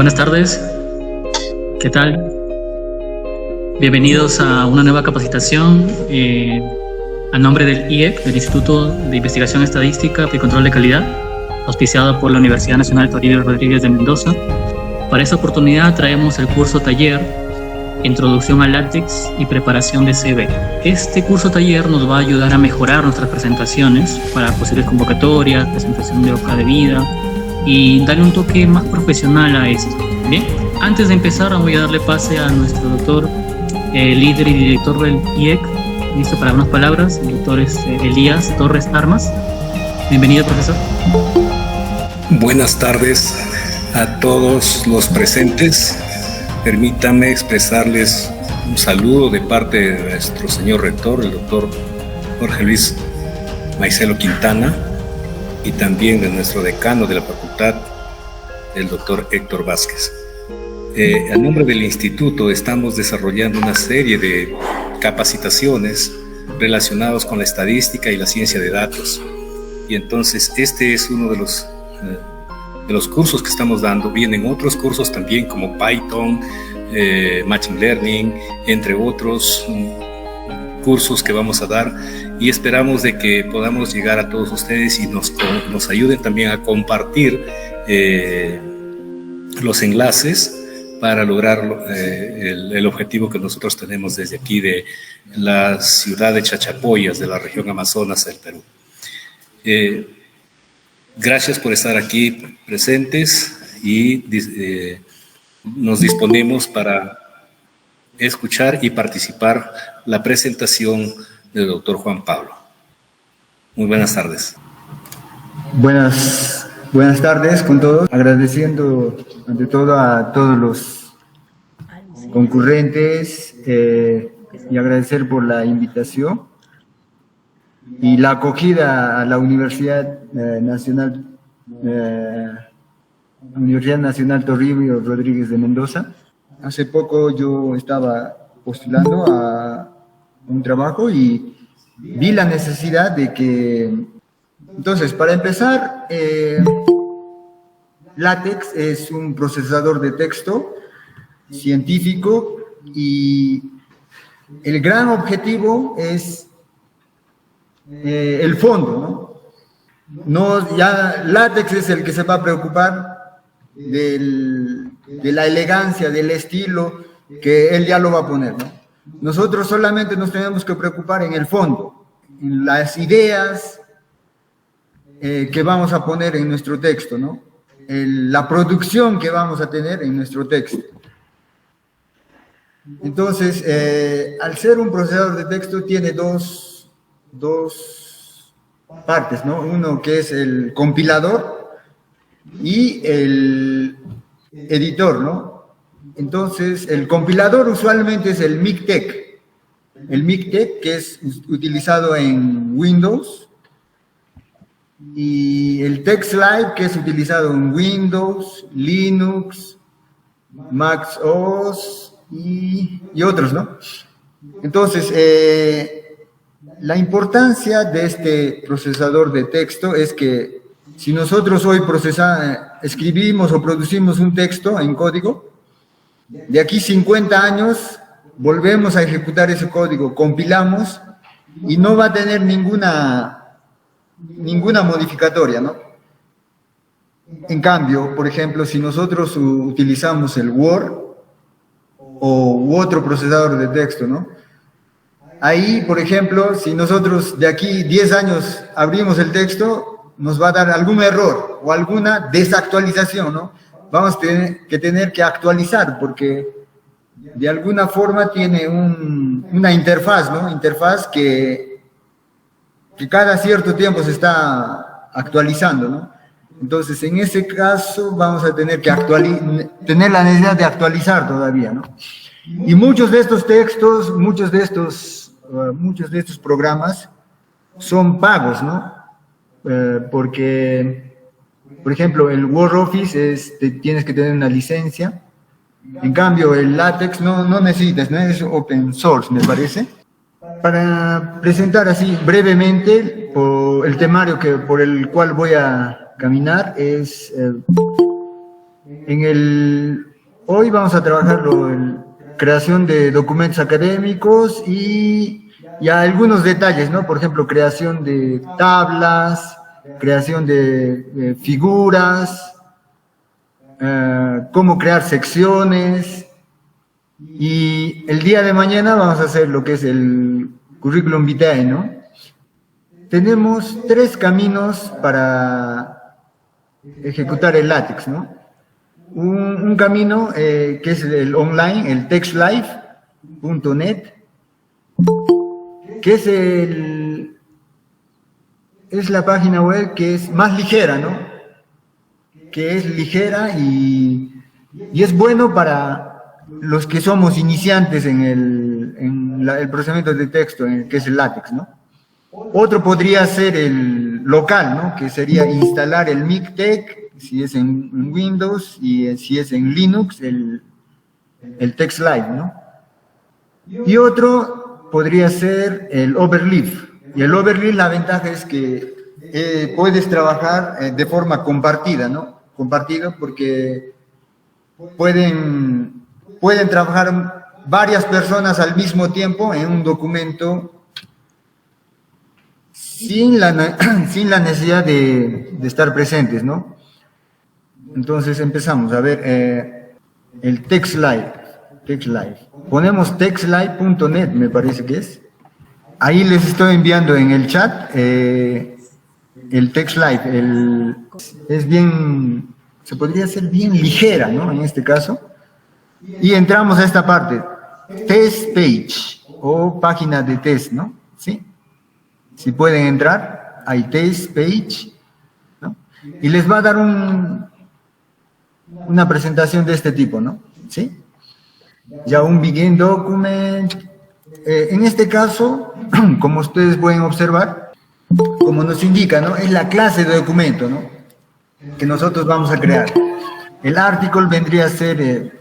Buenas tardes, ¿qué tal? Bienvenidos a una nueva capacitación a nombre del IEC, del Instituto de Investigación Estadística y Control de Calidad, auspiciado por la Universidad Nacional Toribio Rodríguez de Mendoza. Para esta oportunidad traemos el curso taller Introducción al látex y preparación de CV. Este curso taller nos va a ayudar a mejorar nuestras presentaciones para posibles convocatorias, presentación de hoja de vida y darle un toque más profesional a esto. Bien, antes de empezar voy a darle pase a nuestro doctor, líder y director del IEC. Listo para unas palabras. El doctor es Elías Torres Armas. Bienvenido, profesor. Buenas tardes a todos los presentes. Permítanme expresarles un saludo de parte de nuestro señor rector, el doctor Jorge Luis Maicelo Quintana, y también de nuestro decano de la facultad, el doctor Héctor Vázquez. A nombre del instituto estamos desarrollando una serie de capacitaciones relacionadas con la estadística y la ciencia de datos. Y entonces este es uno de los cursos que estamos dando. Vienen otros cursos también como Python, Machine Learning, entre otros cursos que vamos a dar, y esperamos de que podamos llegar a todos ustedes y nos ayuden también a compartir los enlaces para lograr el objetivo que nosotros tenemos desde aquí de la ciudad de Chachapoyas, de la región Amazonas del Perú. Gracias por estar aquí presentes y nos disponemos para escuchar y participar la presentación del doctor Juan Pablo. Muy buenas tardes. Buenas tardes con todos, agradeciendo ante todo a todos los concurrentes y agradecer por la invitación y la acogida a la Universidad Nacional Toribio Rodríguez de Mendoza. Hace poco yo estaba postulando a un trabajo y vi la necesidad de que... Entonces, para empezar, LaTeX es un procesador de texto científico y el gran objetivo es el fondo, ¿no? Ya LaTeX es el que se va a preocupar de la elegancia, del estilo, que él ya lo va a poner, ¿no? Nosotros solamente nos tenemos que preocupar en el fondo, en las ideas que vamos a poner en nuestro texto, ¿no? La producción que vamos a tener en nuestro texto. Entonces, al ser un procesador de texto, tiene dos partes, ¿no? Uno que es el compilador y el editor, ¿no? Entonces, el compilador usualmente es el MikTeX. El MikTeX, que es utilizado en Windows, y el TextLive, que es utilizado en Windows, Linux, Mac OS y otros, ¿no? Entonces, la importancia de este procesador de texto es que si nosotros hoy escribimos o producimos un texto en código, de aquí 50 años volvemos a ejecutar ese código, compilamos y no va a tener ninguna modificatoria, ¿no? En cambio, por ejemplo, si nosotros utilizamos el Word u otro procesador de texto, ¿no? Ahí, por ejemplo, si nosotros de aquí 10 años abrimos el texto, nos va a dar algún error o alguna desactualización, ¿no? Vamos a tener que actualizar porque de alguna forma tiene una interfaz, ¿no? Interfaz que cada cierto tiempo se está actualizando, ¿no? Entonces, en ese caso vamos a tener que tener la necesidad de actualizar todavía, ¿no? Y muchos de estos textos, muchos de estos programas son pagos, ¿no? Porque, por ejemplo, el WordOffice tienes que tener una licencia. En cambio, el LaTeX no necesitas, ¿no? Es open source, me parece. Para presentar así brevemente el temario por el cual voy a caminar es Hoy vamos a trabajar creación de documentos académicos y algunos detalles, ¿no? Por ejemplo, creación de tablas, creación de figuras, cómo crear secciones. Y el día de mañana vamos a hacer lo que es el curriculum vitae, ¿no? Tenemos 3 caminos para ejecutar el LaTeX, ¿no? Un camino que es el online, el textlive.net, que es la página web que es más ligera, ¿no? Que es ligera y es bueno para los que somos iniciantes en el procesamiento de texto, que es el LaTeX, ¿no? Otro podría ser el local, ¿no? Que sería instalar el MikTeX, si es en Windows, y si es en Linux, el TextLive, ¿no? Y otro podría ser el Overleaf. Y el Overleaf, la ventaja es que puedes trabajar de forma compartida, ¿no? Compartido porque pueden trabajar varias personas al mismo tiempo en un documento sin la necesidad de estar presentes, ¿no? Entonces empezamos a ver el TextLive. Ponemos textlive.net, me parece que es. Ahí les estoy enviando en el chat el TextLive. Es bien, se podría hacer bien ligera, ¿no? En este caso. Y entramos a esta parte, test page o página de test, ¿no? ¿Sí? Si pueden entrar, hay test page, ¿no? Y les va a dar una presentación de este tipo, ¿no? ¿Sí? Ya un begin document. En este caso, como ustedes pueden observar, como nos indica, ¿no? Es la clase de documento, ¿no? Que nosotros vamos a crear. El article vendría a ser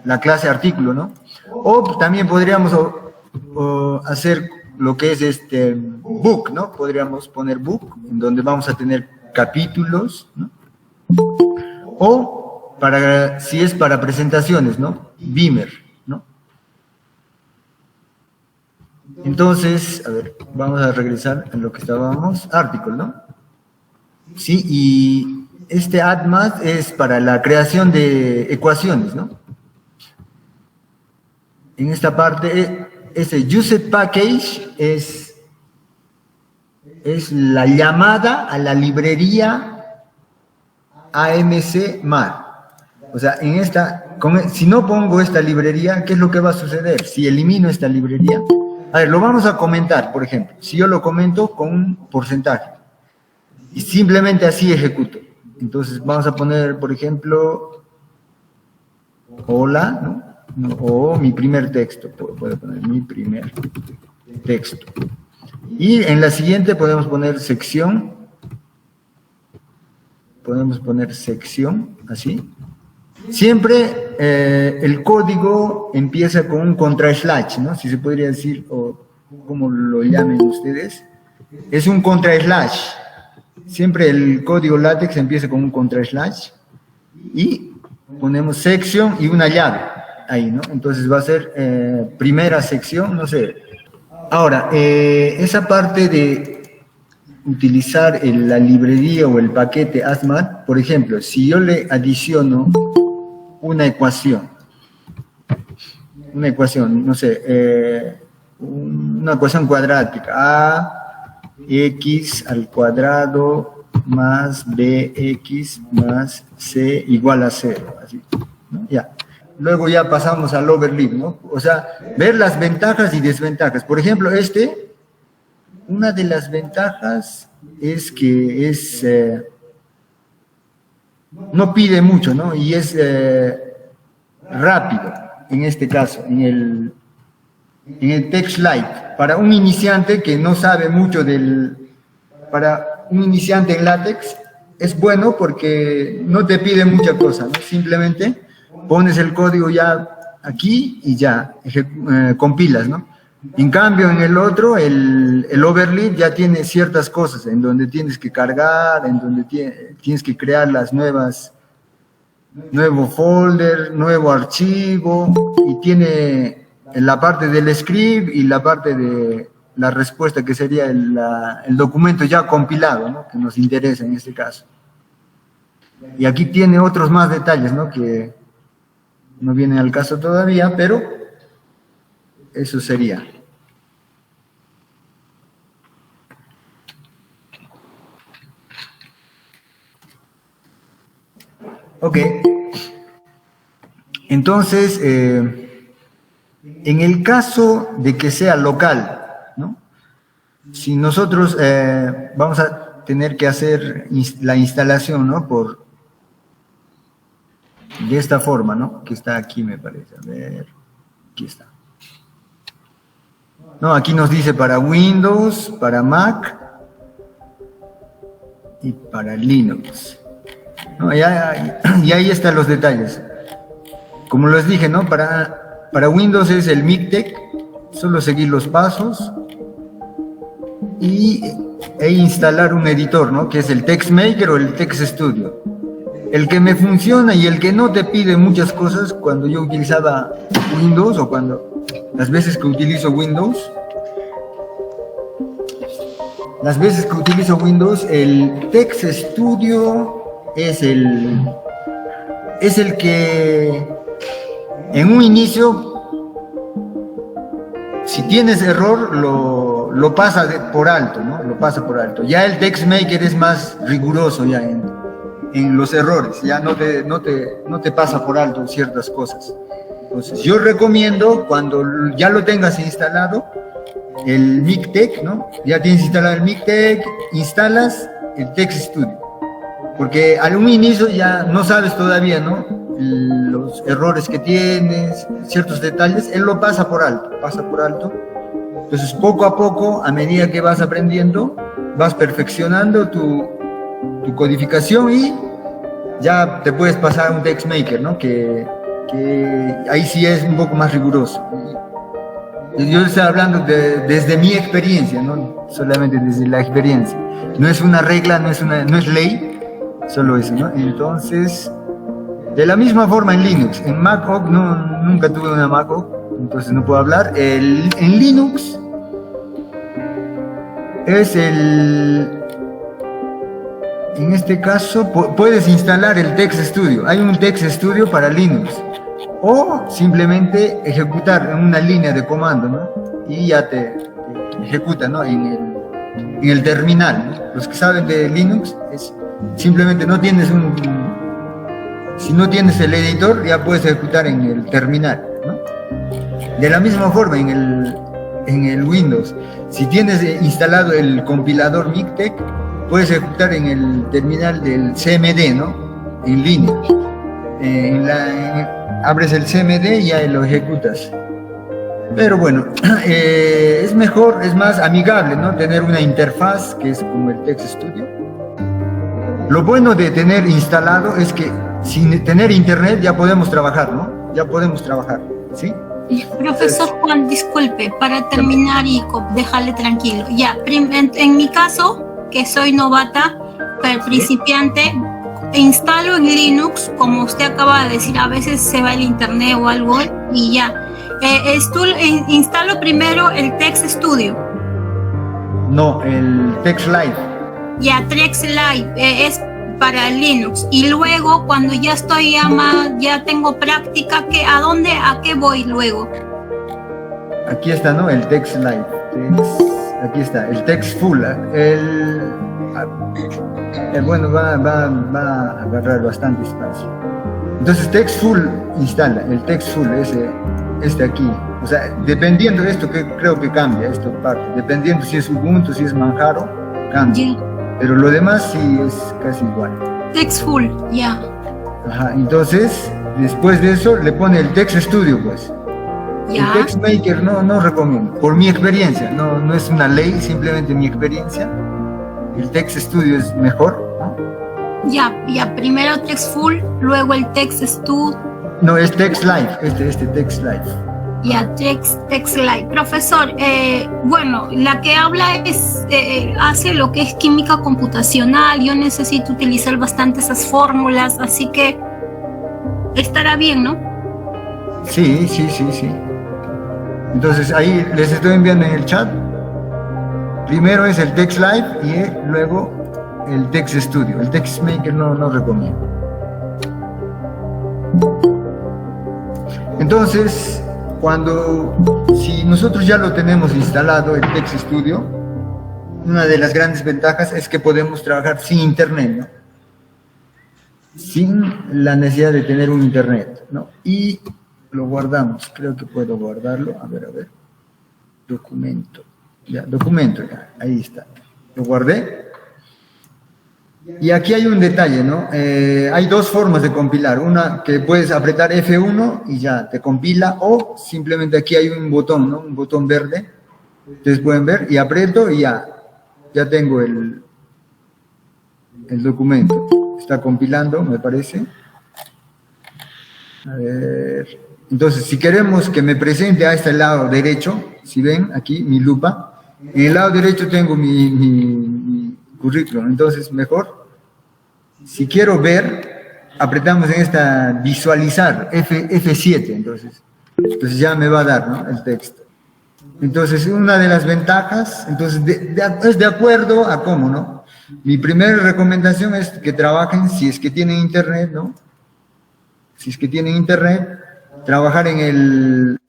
la clase artículo, ¿no? O también podríamos hacer lo que es book, ¿no? Podríamos poner book, en donde vamos a tener capítulos, ¿no? O si es para presentaciones, ¿no? Beamer, ¿no? Entonces, a ver, vamos a regresar a lo que estábamos, article, ¿no? Sí, y AddMath es para la creación de ecuaciones, ¿no? En esta parte, ese used package es la llamada a la librería AMC-MAR. O sea, si no pongo esta librería, ¿qué es lo que va a suceder? Si elimino esta librería. A ver, lo vamos a comentar, por ejemplo. Si yo lo comento con un porcentaje. Y simplemente así ejecuto. Entonces vamos a poner, por ejemplo, hola, ¿no? O mi primer texto. Puedo poner mi primer texto. Y en la siguiente podemos poner sección. Podemos poner sección, así. Siempre el código empieza con un contra-slash, ¿no? Si se podría decir, o como lo llamen ustedes. Es un contra-slash. Siempre el código LaTeX empieza con un contra-slash. Y ponemos sección y una llave. Ahí, ¿no? Entonces va a ser primera sección, no sé. Ahora, esa parte de utilizar la librería o el paquete AddMath, por ejemplo, si yo le adiciono una ecuación, no sé, una ecuación cuadrática, ax al cuadrado más bx más c igual a 0, así, ¿no? Ya. Luego ya pasamos al overleaf, ¿no? O sea, ver las ventajas y desventajas. Por ejemplo, una de las ventajas es que no pide mucho, ¿no? Y es rápido, en este caso, en el TextLive. Para un iniciante que no sabe mucho para un iniciante en LaTeX, es bueno porque no te pide mucha cosa, ¿no? Simplemente pones el código ya aquí y ya compilas, ¿no? En cambio, en el otro, el overleaf ya tiene ciertas cosas en donde tienes que cargar, en donde tienes que crear las nuevas nuevo folder, nuevo archivo, y tiene la parte del script y la parte de la respuesta, que sería el documento ya compilado, ¿no? Que nos interesa en este caso. Y aquí tiene otros más detalles, ¿no? Que no vienen al caso todavía, pero eso sería. Ok. Entonces, en el caso de que sea local, ¿no? Si nosotros vamos a tener que hacer la instalación, ¿no? De esta forma, ¿no? Que está aquí, me parece. A ver, aquí está. No, aquí nos dice para Windows, para Mac y para Linux. No, y ahí están los detalles. Como les dije, ¿no? Para Windows es el MikTeX, solo seguir los pasos e instalar un editor, ¿no? Que es el TextMaker o el TextStudio. El que me funciona y el que no te pide muchas cosas cuando yo utilizaba Windows, o las veces que utilizo Windows, el TextStudio es el que en un inicio, si tienes error, lo pasa por alto, ¿no? Lo pasa por alto. Ya el TextMaker es más riguroso ya en los errores, ya no te pasa por alto ciertas cosas. Entonces, yo recomiendo, cuando ya lo tengas instalado, el MikTeX, ¿no? Ya tienes instalado el MikTeX, instalas el TextStudio. Porque al un inicio ya no sabes todavía, ¿no? Los errores que tienes, ciertos detalles, él lo pasa por alto. Entonces, poco a poco, a medida que vas aprendiendo, vas perfeccionando tu codificación y ya te puedes pasar a un TextMaker, ¿no? Que ahí sí es un poco más riguroso. Yo estoy hablando desde mi experiencia, ¿no? Solamente desde la experiencia. No es una regla, no es ley, solo eso, ¿no? Entonces, de la misma forma en Linux, en Mac OS nunca tuve una Mac OS, entonces no puedo hablar. En Linux es en este caso puedes instalar el TextStudio. Hay un TextStudio para Linux, o simplemente ejecutar en una línea de comando, ¿no? Y ya te ejecuta, ¿no? En el terminal, ¿no? Los que saben de Linux, simplemente si no tienes el editor, ya puedes ejecutar en el terminal, ¿no? De la misma forma en el Windows, si tienes instalado el compilador MikTeX, puedes ejecutar en el terminal del CMD, ¿no? En línea. Abres el CMD y ya lo ejecutas. Pero bueno, es mejor, es más amigable, ¿no? Tener una interfaz que es como el TextStudio. Lo bueno de tener instalado es que sin tener internet ya podemos trabajar, ¿no? Ya podemos trabajar, ¿sí? Profesor Juan, disculpe, para terminar y dejarle tranquilo. Ya, en mi caso, que soy novata, principiante, instalo en Linux, como usted acaba de decir, a veces se va el internet o algo y ya. Instalo primero el TextStudio. No, el TextLive. Ya, TextLive es para Linux. Y luego, cuando ya estoy ya tengo práctica, ¿a qué voy luego? Aquí está, ¿no? El TextLive. Aquí está, el TextFull. Bueno, va a agarrar bastante espacio. Entonces, TextFull instala, el TextFull, este aquí. O sea, dependiendo de esto, que creo que cambia, esta parte. Dependiendo si es Ubuntu, si es Manjaro, cambia. Yeah. Pero lo demás sí es casi igual. TextFull, ya. Ajá, entonces, después de eso, le pone el TextStudio, pues. Ya. El TextMaker no recomiendo, por mi experiencia, no es una ley, simplemente mi experiencia. El TextStudio es mejor, ¿no? Ya, primero TextFull, luego el TextStudio. No, es TextLive, este TextLive. Ya, TextLive. Profesor, bueno, la que habla hace lo que es química computacional. Yo necesito utilizar bastante esas fórmulas, así que estará bien, ¿no? Sí. Entonces ahí les estoy enviando en el chat. Primero es el TextLive y luego el Text Studio. El TextMaker no recomiendo. Entonces, si nosotros ya lo tenemos instalado, el Text Studio, una de las grandes ventajas es que podemos trabajar sin internet, ¿no? Sin la necesidad de tener un internet, ¿no? Y lo guardamos, creo que puedo guardarlo, a ver, documento, ya, ahí está, lo guardé. Y aquí hay un detalle, ¿no? Hay dos formas de compilar, una que puedes apretar F1 y ya te compila, o simplemente aquí hay un botón, ¿no? Un botón verde, ustedes pueden ver, y aprieto y ya tengo el documento. Está compilando, me parece. A ver. Entonces, si queremos que me presente a este lado derecho, si ven aquí mi lupa, en el lado derecho tengo mi currículum. Entonces, mejor, si quiero ver, apretamos en esta visualizar, F7, entonces ya me va a dar, ¿no? El texto. Entonces, una de las ventajas, entonces, es de acuerdo a cómo, ¿no? Mi primera recomendación es que trabajen, si es que tienen internet, ¿no? Si es que tienen internet, trabajar en el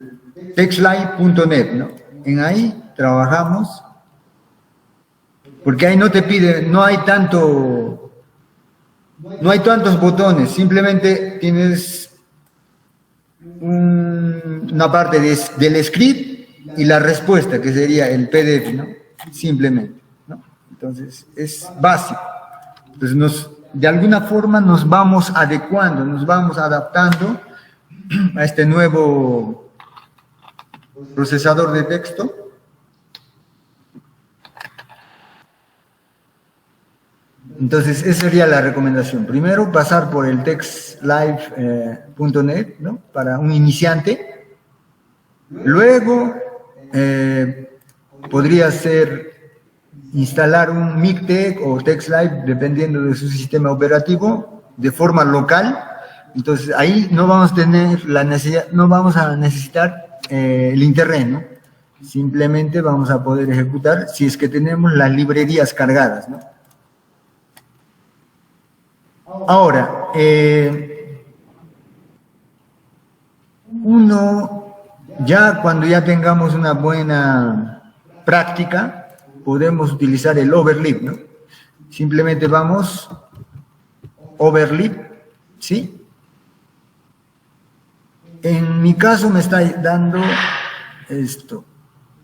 textlive.net, ¿no? En ahí trabajamos, porque ahí no te pide, no hay tantos botones, simplemente tienes una parte del script y la respuesta, que sería el PDF, ¿no? Simplemente, ¿no? Entonces, es básico. Entonces, de alguna forma nos vamos adecuando, nos vamos adaptando a este nuevo procesador de texto. Entonces, esa sería la recomendación. Primero, pasar por el textlive.net, ¿no? Para un iniciante. Luego, podría ser instalar un MikTeX o TextLive, dependiendo de su sistema operativo, de forma local. Entonces, ahí no vamos a tener la necesidad, no vamos a necesitar el internet, ¿no? Simplemente vamos a poder ejecutar si es que tenemos las librerías cargadas, ¿no? Ahora, cuando ya tengamos una buena práctica, podemos utilizar el overlip, ¿no? Simplemente vamos, overlip, ¿sí? En mi caso me está dando esto.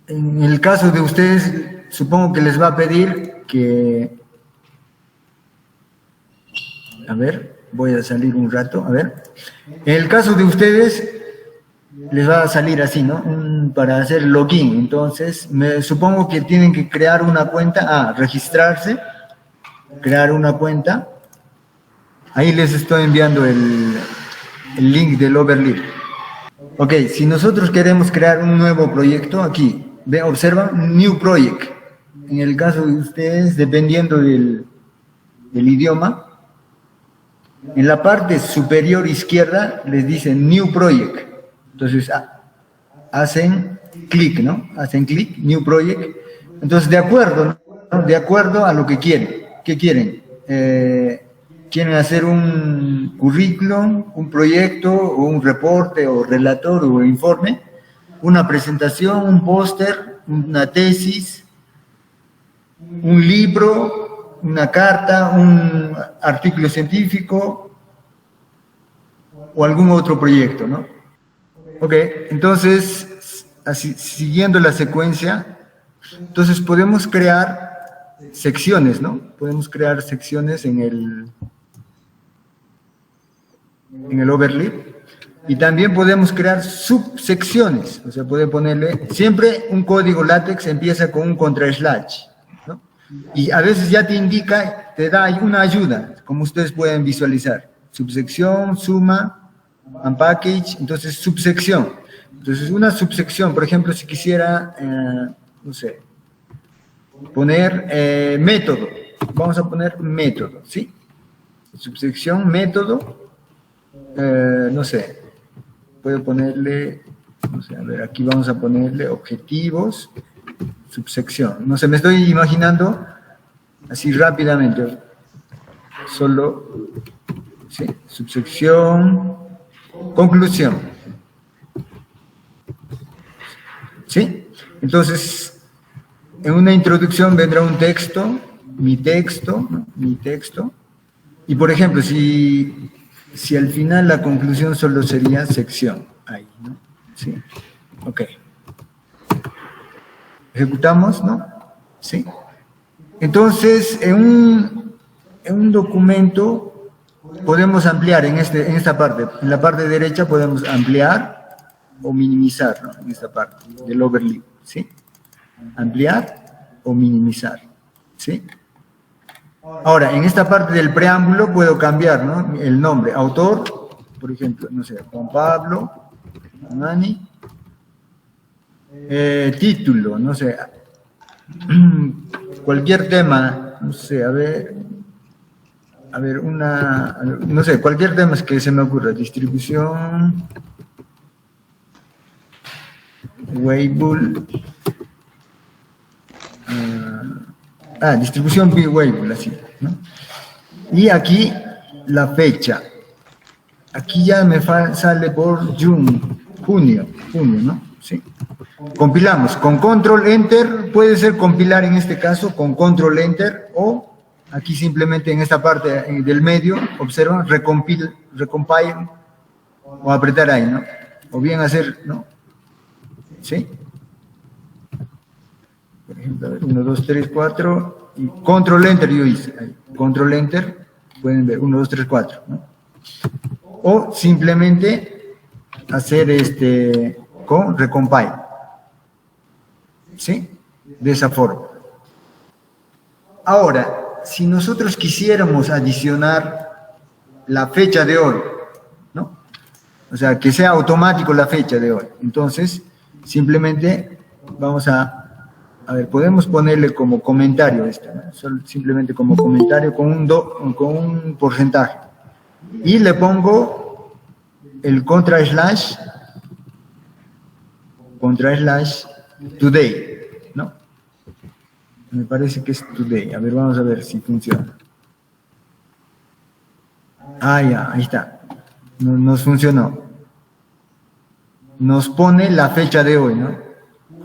En el caso de ustedes, supongo que les va a pedir que... A ver, voy a salir un rato, a ver. En el caso de ustedes, les va a salir así, ¿no? Para hacer login. Entonces, supongo que tienen que crear una cuenta, registrarse, crear una cuenta. Ahí les estoy enviando el link del overlip. Ok, si nosotros queremos crear un nuevo proyecto, aquí, observan, New Project. En el caso de ustedes, dependiendo del idioma, en la parte superior izquierda les dicen New Project. Entonces, hacen clic, ¿no? Hacen clic, New Project. Entonces, de acuerdo, ¿no? De acuerdo a lo que quieren. ¿Qué quieren? Quieren hacer un currículum, un proyecto, o un reporte, o relator, o informe, una presentación, un póster, una tesis, un libro, una carta, un artículo científico, o algún otro proyecto, ¿no? Ok, entonces, así, siguiendo la secuencia, entonces podemos crear secciones, ¿no? Podemos crear secciones en el overlip, y también podemos crear subsecciones, o sea, puede ponerle, siempre un código LaTeX empieza con un contraslash, ¿no? Y a veces ya te indica, te da una ayuda, como ustedes pueden visualizar, subsección, suma, unpackage, entonces subsección. Entonces una subsección, por ejemplo, si quisiera, no sé, poner método, vamos a poner método, ¿sí? Subsección, método, no sé, puedo ponerle, no sé, a ver, aquí vamos a ponerle objetivos, subsección. No sé, me estoy imaginando así rápidamente, solo, sí, subsección, conclusión. ¿Sí? Entonces, en una introducción vendrá un texto, mi texto, ¿no? Mi texto. Y por ejemplo, si al final la conclusión solo sería sección, ahí, ¿no? Sí. Ok. Ejecutamos, ¿no? Sí. Entonces, en un documento podemos ampliar en esta parte. En la parte derecha podemos ampliar o minimizar, ¿no? En esta parte del overlay, ¿sí? Ampliar o minimizar, ¿sí? Ahora, en esta parte del preámbulo puedo cambiar, ¿no? El nombre, autor, por ejemplo, no sé, Juan Pablo, Nani, título, no sé, cualquier tema, no sé, a ver, no sé, cualquier tema que se me ocurra, distribución, Weibull, distribución Weibull, así, ¿no? Y aquí la fecha, aquí ya me sale por junio, ¿no? Sí. Compilamos con control enter, puede ser compilar en este caso con control enter o aquí simplemente en esta parte del medio, observan, recompile o apretar ahí, ¿no? O bien hacer, ¿no? ¿Sí? Por ejemplo, a ver, 1, 2, 3, 4 y control enter yo hice, ahí. Control enter, pueden ver, 1, 2, 3, 4, ¿no? O simplemente hacer con recompile. ¿Sí? De esa forma. Ahora, si nosotros quisiéramos adicionar la fecha de hoy, ¿no? O sea, que sea automático la fecha de hoy. Entonces, simplemente vamos a ver, podemos ponerle como comentario esto, ¿no? Simplemente como comentario con un porcentaje. Y le pongo el contra slash today, ¿no? Me parece que es today. A ver, vamos a ver si funciona. Ya, ahí está. Nos funcionó. Nos pone la fecha de hoy, ¿no?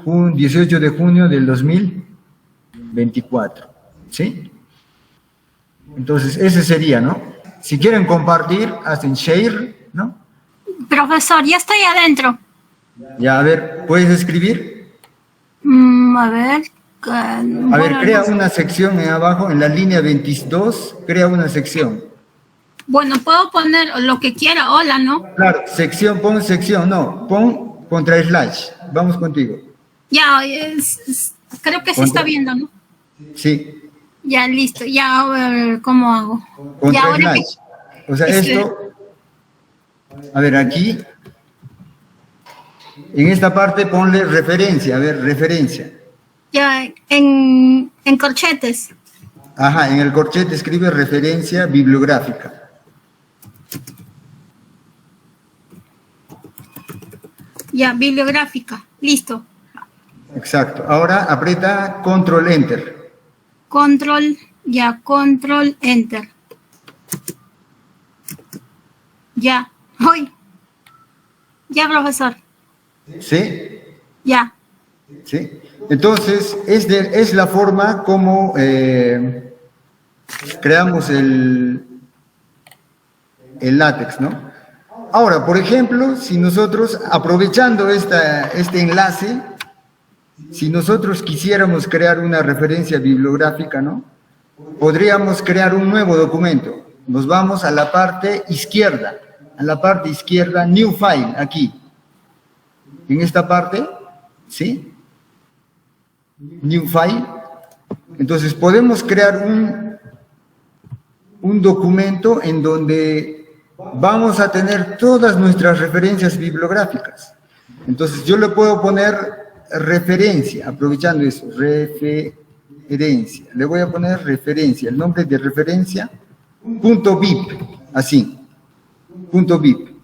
18 de junio del 2024. ¿Sí? Entonces, ese sería, ¿no? Si quieren compartir, hacen share, ¿no? Profesor, ya estoy adentro. Ya, a ver, ¿puedes escribir? A ver. A ver, crea una sección en abajo, en la línea 22, crea una sección. Bueno, puedo poner lo que quiera, hola, ¿no? Claro, sección, pon contra slash. Vamos contigo. Ya, creo que se está viendo, ¿no? Sí. Ya, listo. Ya, a ver, ¿cómo hago? Contra ya, ahora slash. O sea, esto, a ver, aquí, en esta parte ponle referencia, a ver, referencia. Ya, en corchetes. Ajá, en el corchete escribe referencia bibliográfica. Ya, bibliográfica. Listo. Exacto. Ahora aprieta control enter. Control enter. Ya. Hoy. Ya, profesor. ¿Sí? Ya. ¿Sí? Entonces, es la forma como creamos el látex, ¿no? Ahora, por ejemplo, si nosotros, aprovechando este enlace, si nosotros quisiéramos crear una referencia bibliográfica, ¿no? Podríamos crear un nuevo documento. Nos vamos a la parte izquierda, New File, aquí. En esta parte, ¿sí? New File. Entonces, podemos crear un documento en donde vamos a tener todas nuestras referencias bibliográficas. Entonces, yo le puedo poner referencia, aprovechando eso, referencia. Le voy a poner referencia, el nombre de referencia, .bib, así. .bib,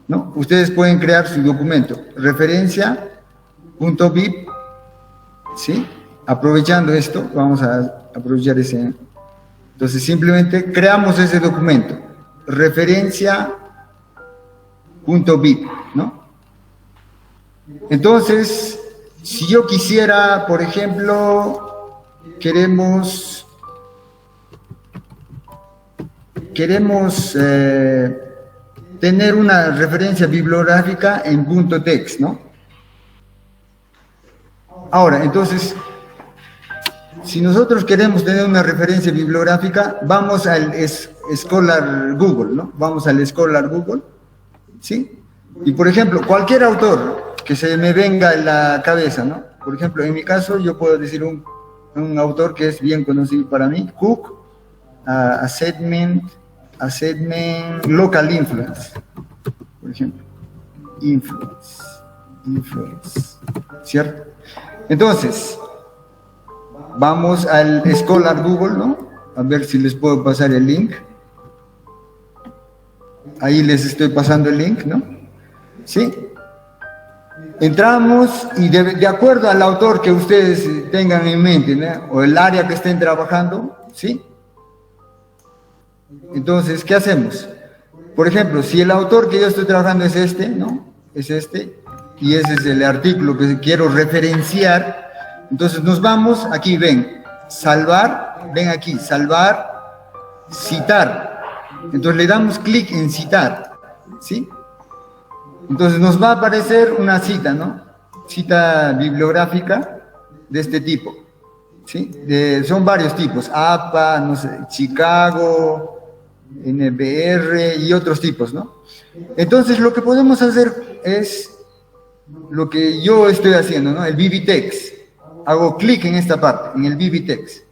¿no? Ustedes pueden crear su documento, referencia.bib, ¿sí? Aprovechando esto, vamos a aprovechar ese. Entonces, simplemente creamos ese documento, referencia.bib, ¿no? Entonces, si yo quisiera, por ejemplo, queremos tener una referencia bibliográfica en .text, ¿no? Ahora, entonces, si nosotros queremos tener una referencia bibliográfica, vamos al Scholar Google, ¿no? Vamos al Scholar Google, ¿sí? Y, por ejemplo, cualquier autor que se me venga en la cabeza, ¿no? Por ejemplo, en mi caso, yo puedo decir un autor que es bien conocido para mí, Cook, Assessment Local Influence, por ejemplo, influence, ¿cierto? Entonces, vamos al Scholar Google, ¿no? A ver si les puedo pasar el link. Ahí les estoy pasando el link, ¿no? ¿Sí? Entramos y de acuerdo al autor que ustedes tengan en mente, ¿no? O el área que estén trabajando, ¿sí? Entonces, ¿qué hacemos? Por ejemplo, si el autor que yo estoy trabajando es este, ¿no? Es este, y ese es el artículo que quiero referenciar, entonces nos vamos, aquí ven, salvar, ven aquí, salvar, citar. Entonces le damos clic en citar, ¿sí? Entonces nos va a aparecer una cita, ¿no? Cita bibliográfica de este tipo, ¿sí? Son varios tipos, APA, no sé, Chicago, NBR y otros tipos, ¿no? Entonces lo que podemos hacer es lo que yo estoy haciendo, ¿no? El BibTeX. Hago clic en esta parte, en el BibTeX.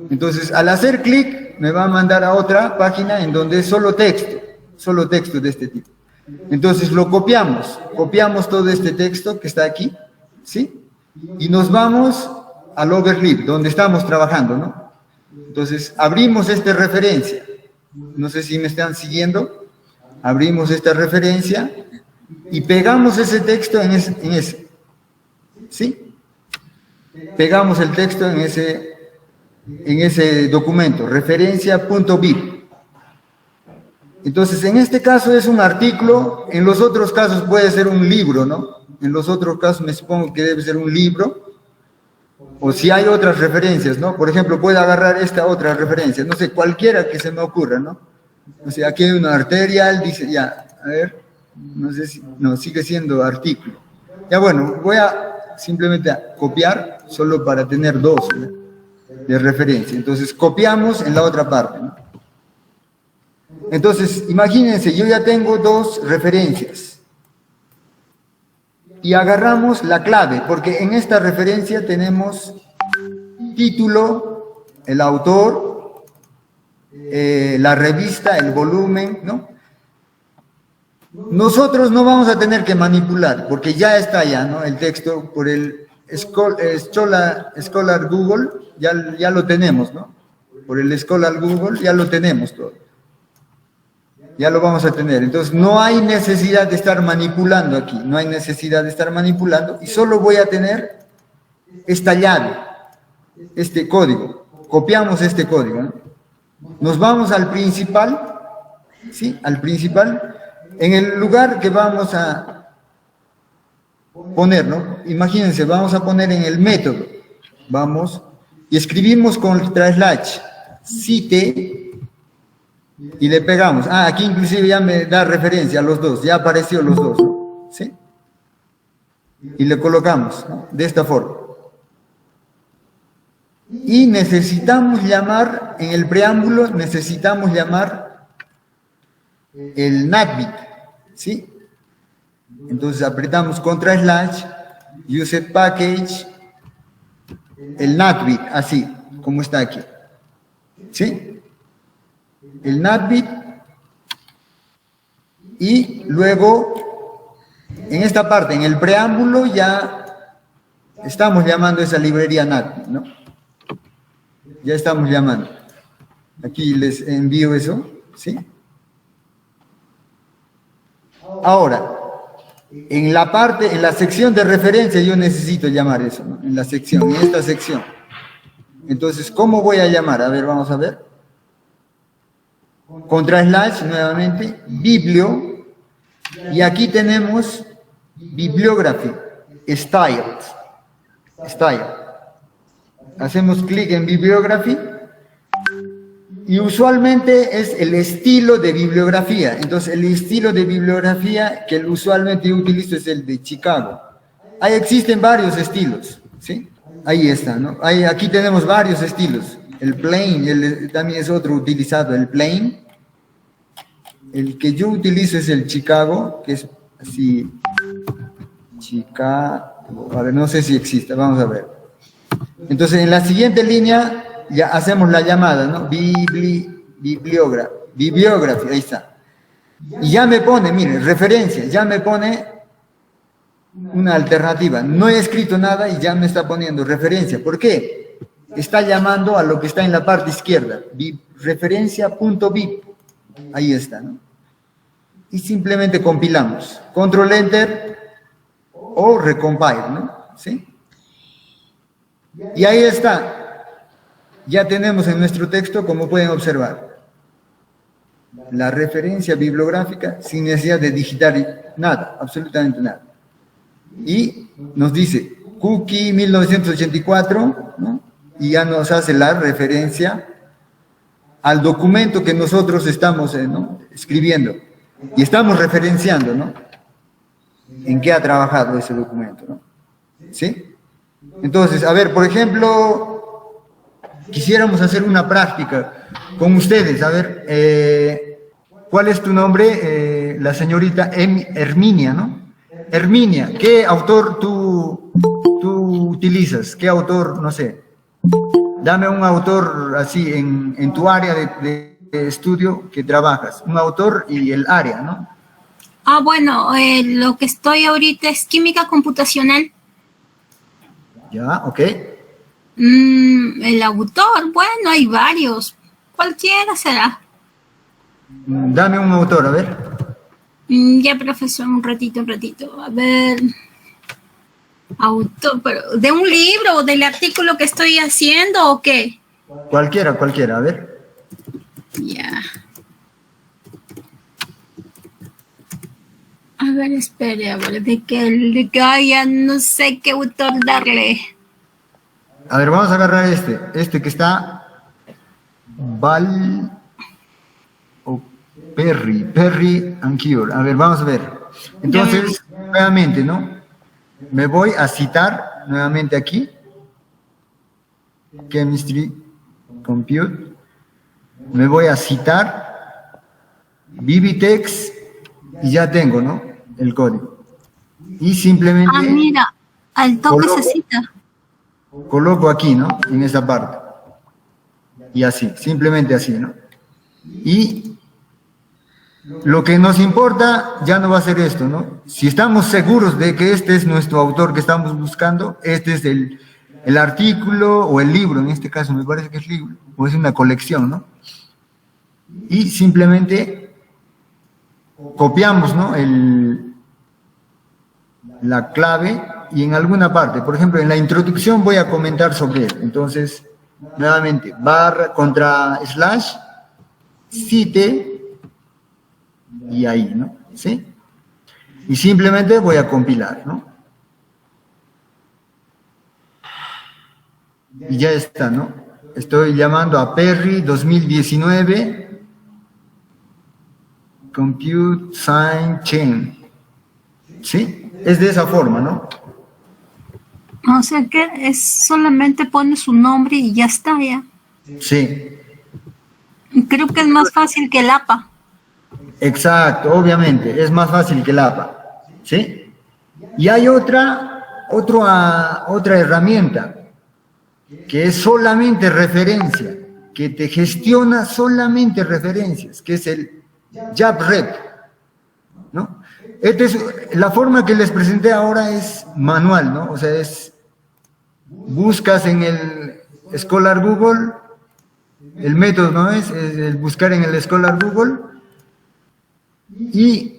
Entonces, al hacer clic, me va a mandar a otra página en donde es solo texto de este tipo. Entonces, lo copiamos todo este texto que está aquí, ¿sí? Y nos vamos al overlap, donde estamos trabajando, ¿no? Entonces, abrimos esta referencia. No sé si me están siguiendo. Abrimos esta referencia y pegamos ese texto en ese. ¿Sí? Pegamos el texto en ese documento, referencia.bib. Entonces, en este caso es un artículo, en los otros casos puede ser un libro, ¿no? En los otros casos me supongo que debe ser un libro, o si hay otras referencias, ¿no? Por ejemplo, puedo agarrar esta otra referencia, no sé, cualquiera que se me ocurra, ¿no? O sea, aquí hay una arterial, dice, ya, a ver, no sé si, no, sigue siendo artículo. Ya bueno, voy a simplemente copiar, solo para tener dos, ¿no?, de referencia. Entonces, copiamos en la otra parte, ¿no? Entonces, imagínense, yo ya tengo dos referencias. Y agarramos la clave, porque en esta referencia tenemos título, el autor, la revista, el volumen, ¿no? Nosotros no vamos a tener que manipular, porque ya está allá, ¿no? El texto por el Scholar Google, ya lo tenemos, ¿no? Por el Scholar Google ya lo tenemos todo. Ya lo vamos a tener. Entonces, no hay necesidad de estar manipulando aquí, no hay necesidad de estar manipulando, y solo voy a tener esta llave, este código. Copiamos este código, ¿no? Nos vamos al principal, ¿sí? Al principal, en el lugar que vamos a poner, ¿no? Imagínense, vamos a poner en el método, vamos, y escribimos // cite, y le pegamos. Aquí inclusive ya me da referencia a los dos, ya apareció los dos, ¿no? ¿Sí? Y le colocamos, ¿no?, de esta forma. Y necesitamos llamar, en el preámbulo, necesitamos llamar el NatBit, ¿sí? Entonces apretamos / use package, el NatBit, así, como está aquí, ¿sí? El NatBit, y luego en esta parte, en el preámbulo, ya estamos llamando esa librería NatBit, ¿no? Ya estamos llamando. Aquí les envío eso, ¿sí? Ahora, en la sección de referencia yo necesito llamar eso, ¿no? En esta sección. Entonces, ¿cómo voy a llamar? A ver, vamos a ver. Contra slash, nuevamente, biblio, y aquí tenemos bibliography, style. Hacemos clic en bibliography, y usualmente es el estilo de bibliografía. Entonces, el estilo de bibliografía que usualmente yo utilizo es el de Chicago. Ahí existen varios estilos, ¿sí? Ahí está, ¿no? Aquí tenemos varios estilos. El plain, también es otro utilizado, el plain. El que yo utilizo es el Chicago, que es así, Chicago. A ver, no sé si existe, vamos a ver. Entonces, en la siguiente línea ya hacemos la llamada, ¿no? Bibliography, ahí está. Y ya me pone, mire, referencia, ya me pone una alternativa. No he escrito nada y ya me está poniendo referencia. ¿Por qué? Está llamando a lo que está en la parte izquierda, referencia.bib. Ahí está, ¿no? Y simplemente compilamos. Control Enter o recompile, ¿no? ¿Sí? Y ahí está. Ya tenemos en nuestro texto, como pueden observar, la referencia bibliográfica sin necesidad de digitar nada, absolutamente nada. Y nos dice cookie 1984, ¿no? Y ya nos hace la referencia al documento que nosotros estamos ¿no? escribiendo. Y estamos referenciando, ¿no? En qué ha trabajado ese documento, ¿no? ¿Sí? Entonces, a ver, por ejemplo, quisiéramos hacer una práctica con ustedes. A ver, ¿cuál es tu nombre? La señorita Herminia, ¿no? Herminia, ¿qué autor tú utilizas? ¿Qué autor, no sé? Dame un autor así en tu área de estudio que trabajas. Un autor y el área, ¿no? Ah, bueno, lo que estoy ahorita es química computacional. Ya, ok. El autor, bueno, hay varios. Cualquiera será. Dame un autor, a ver. Ya, profesor, un ratito. A ver. Autor, pero ¿de un libro o del artículo que estoy haciendo o qué? Cualquiera, a ver. Ya. A ver, espere, a ver, de que ya no sé qué autor darle. A ver, vamos a agarrar este que está Perry and Cure. A ver, vamos a ver. Entonces, nuevamente, ¿no? Me voy a citar nuevamente aquí. Chemistry, Compute. Me voy a citar Vivitex y ya tengo, ¿no? El código. Y simplemente... Ah, mira, al toque se cita. Coloco aquí, ¿no? En esa parte. Y así, simplemente así, ¿no? Y lo que nos importa ya no va a ser esto, ¿no? Si estamos seguros de que este es nuestro autor que estamos buscando, este es el artículo o el libro, en este caso me parece que es libro, o es una colección, ¿no? Y simplemente copiamos, ¿no? La clave y en alguna parte, por ejemplo, en la introducción voy a comentar sobre él. Entonces, nuevamente, barra contra slash, cite, y ahí, ¿no? ¿Sí? Y simplemente voy a compilar, ¿no? Y ya está, ¿no? Estoy llamando a Perry 2019 Compute Sign Chain. ¿Sí? Es de esa forma, ¿no? O sea que es solamente pone su nombre y ya está, ya. Sí. Creo que es más fácil que el APA. Exacto, obviamente, es más fácil que el APA. ¿Sí? Y hay otra herramienta que es solamente referencia, que te gestiona solamente referencias, que es el JabRef, ¿no? La forma que les presenté ahora es manual, ¿no? O sea, buscas en el Scholar Google, el método, ¿no? Es el buscar en el Scholar Google y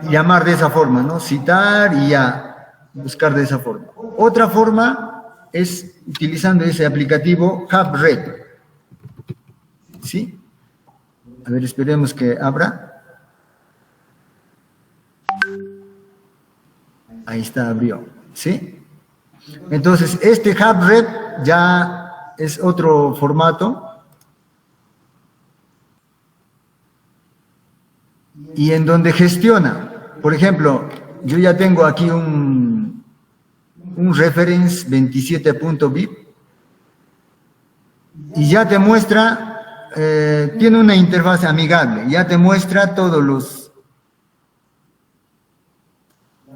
llamar de esa forma, ¿no? Citar y ya buscar de esa forma. Otra forma es utilizando ese aplicativo HubRed. ¿Sí? A ver, esperemos que abra. Ahí está, abrió. ¿Sí? Entonces, este HubRed ya es otro formato. Y en donde gestiona, por ejemplo, yo ya tengo aquí un reference 27.bib y ya te muestra, tiene una interfaz amigable, ya te muestra todos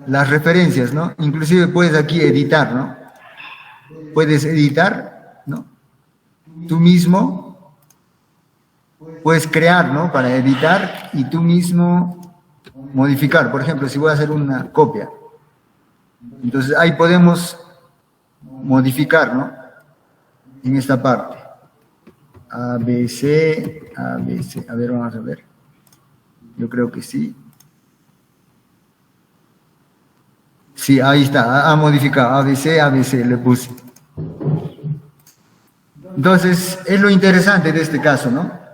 las referencias, ¿no? Inclusive puedes aquí editar, ¿no? Puedes editar, ¿no? Tú mismo puedes crear, ¿no? Para editar y tú mismo modificar. Por ejemplo, si voy a hacer una copia. Entonces ahí podemos modificar, ¿no? En esta parte. ABC, ABC. A ver, vamos a ver. Yo creo que sí. Sí, ahí está. Ha modificado. ABC, ABC le puse. Entonces, es lo interesante de este caso, ¿no?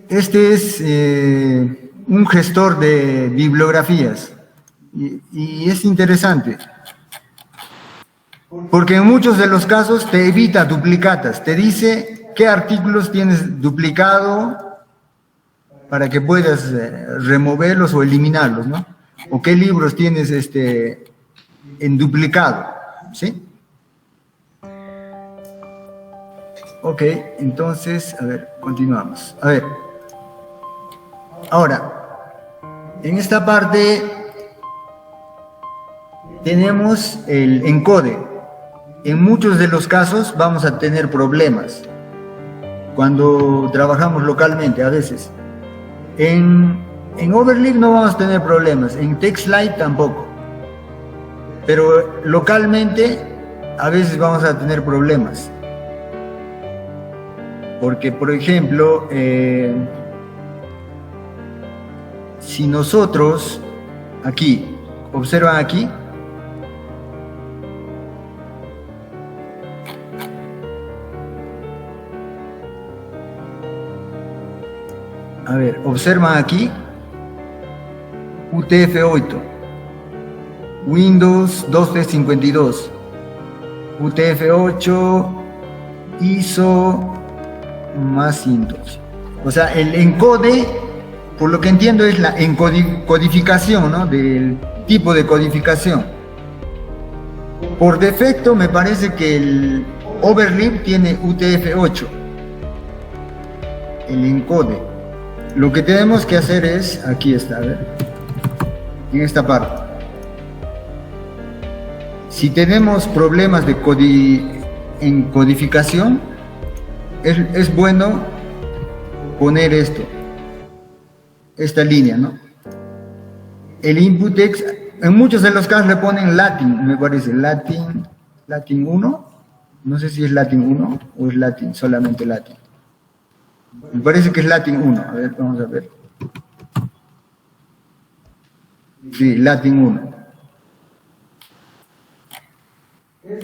Este es un gestor de bibliografías y es interesante porque en muchos de los casos te evita duplicatas, te dice qué artículos tienes duplicado para que puedas removerlos o eliminarlos, ¿no? O qué libros tienes en duplicado, ¿sí? Ok, entonces, a ver, continuamos. A ver. Ahora, en esta parte tenemos el encode. En muchos de los casos vamos a tener problemas cuando trabajamos localmente, a veces. En Overleaf no vamos a tener problemas, en TextLite tampoco. Pero localmente a veces vamos a tener problemas. Porque, por ejemplo, si nosotros, aquí, observan aquí, a ver, observan aquí, UTF-8, Windows 2352, UTF-8, ISO Macintosh. O sea, el encode, por lo que entiendo, es la encodificación, ¿no? Del tipo de codificación. Por defecto, me parece que el Overleaf tiene UTF-8, el encode. Lo que tenemos que hacer es, aquí está, a ver, en esta parte. Si tenemos problemas de codificación, es bueno poner esta línea, ¿no? El input text, en muchos de los casos le ponen Latin, me parece, Latin 1, no sé si es Latin 1 o es Latin, solamente Latin. Me parece que es Latin 1, a ver, vamos a ver. Sí, Latin 1.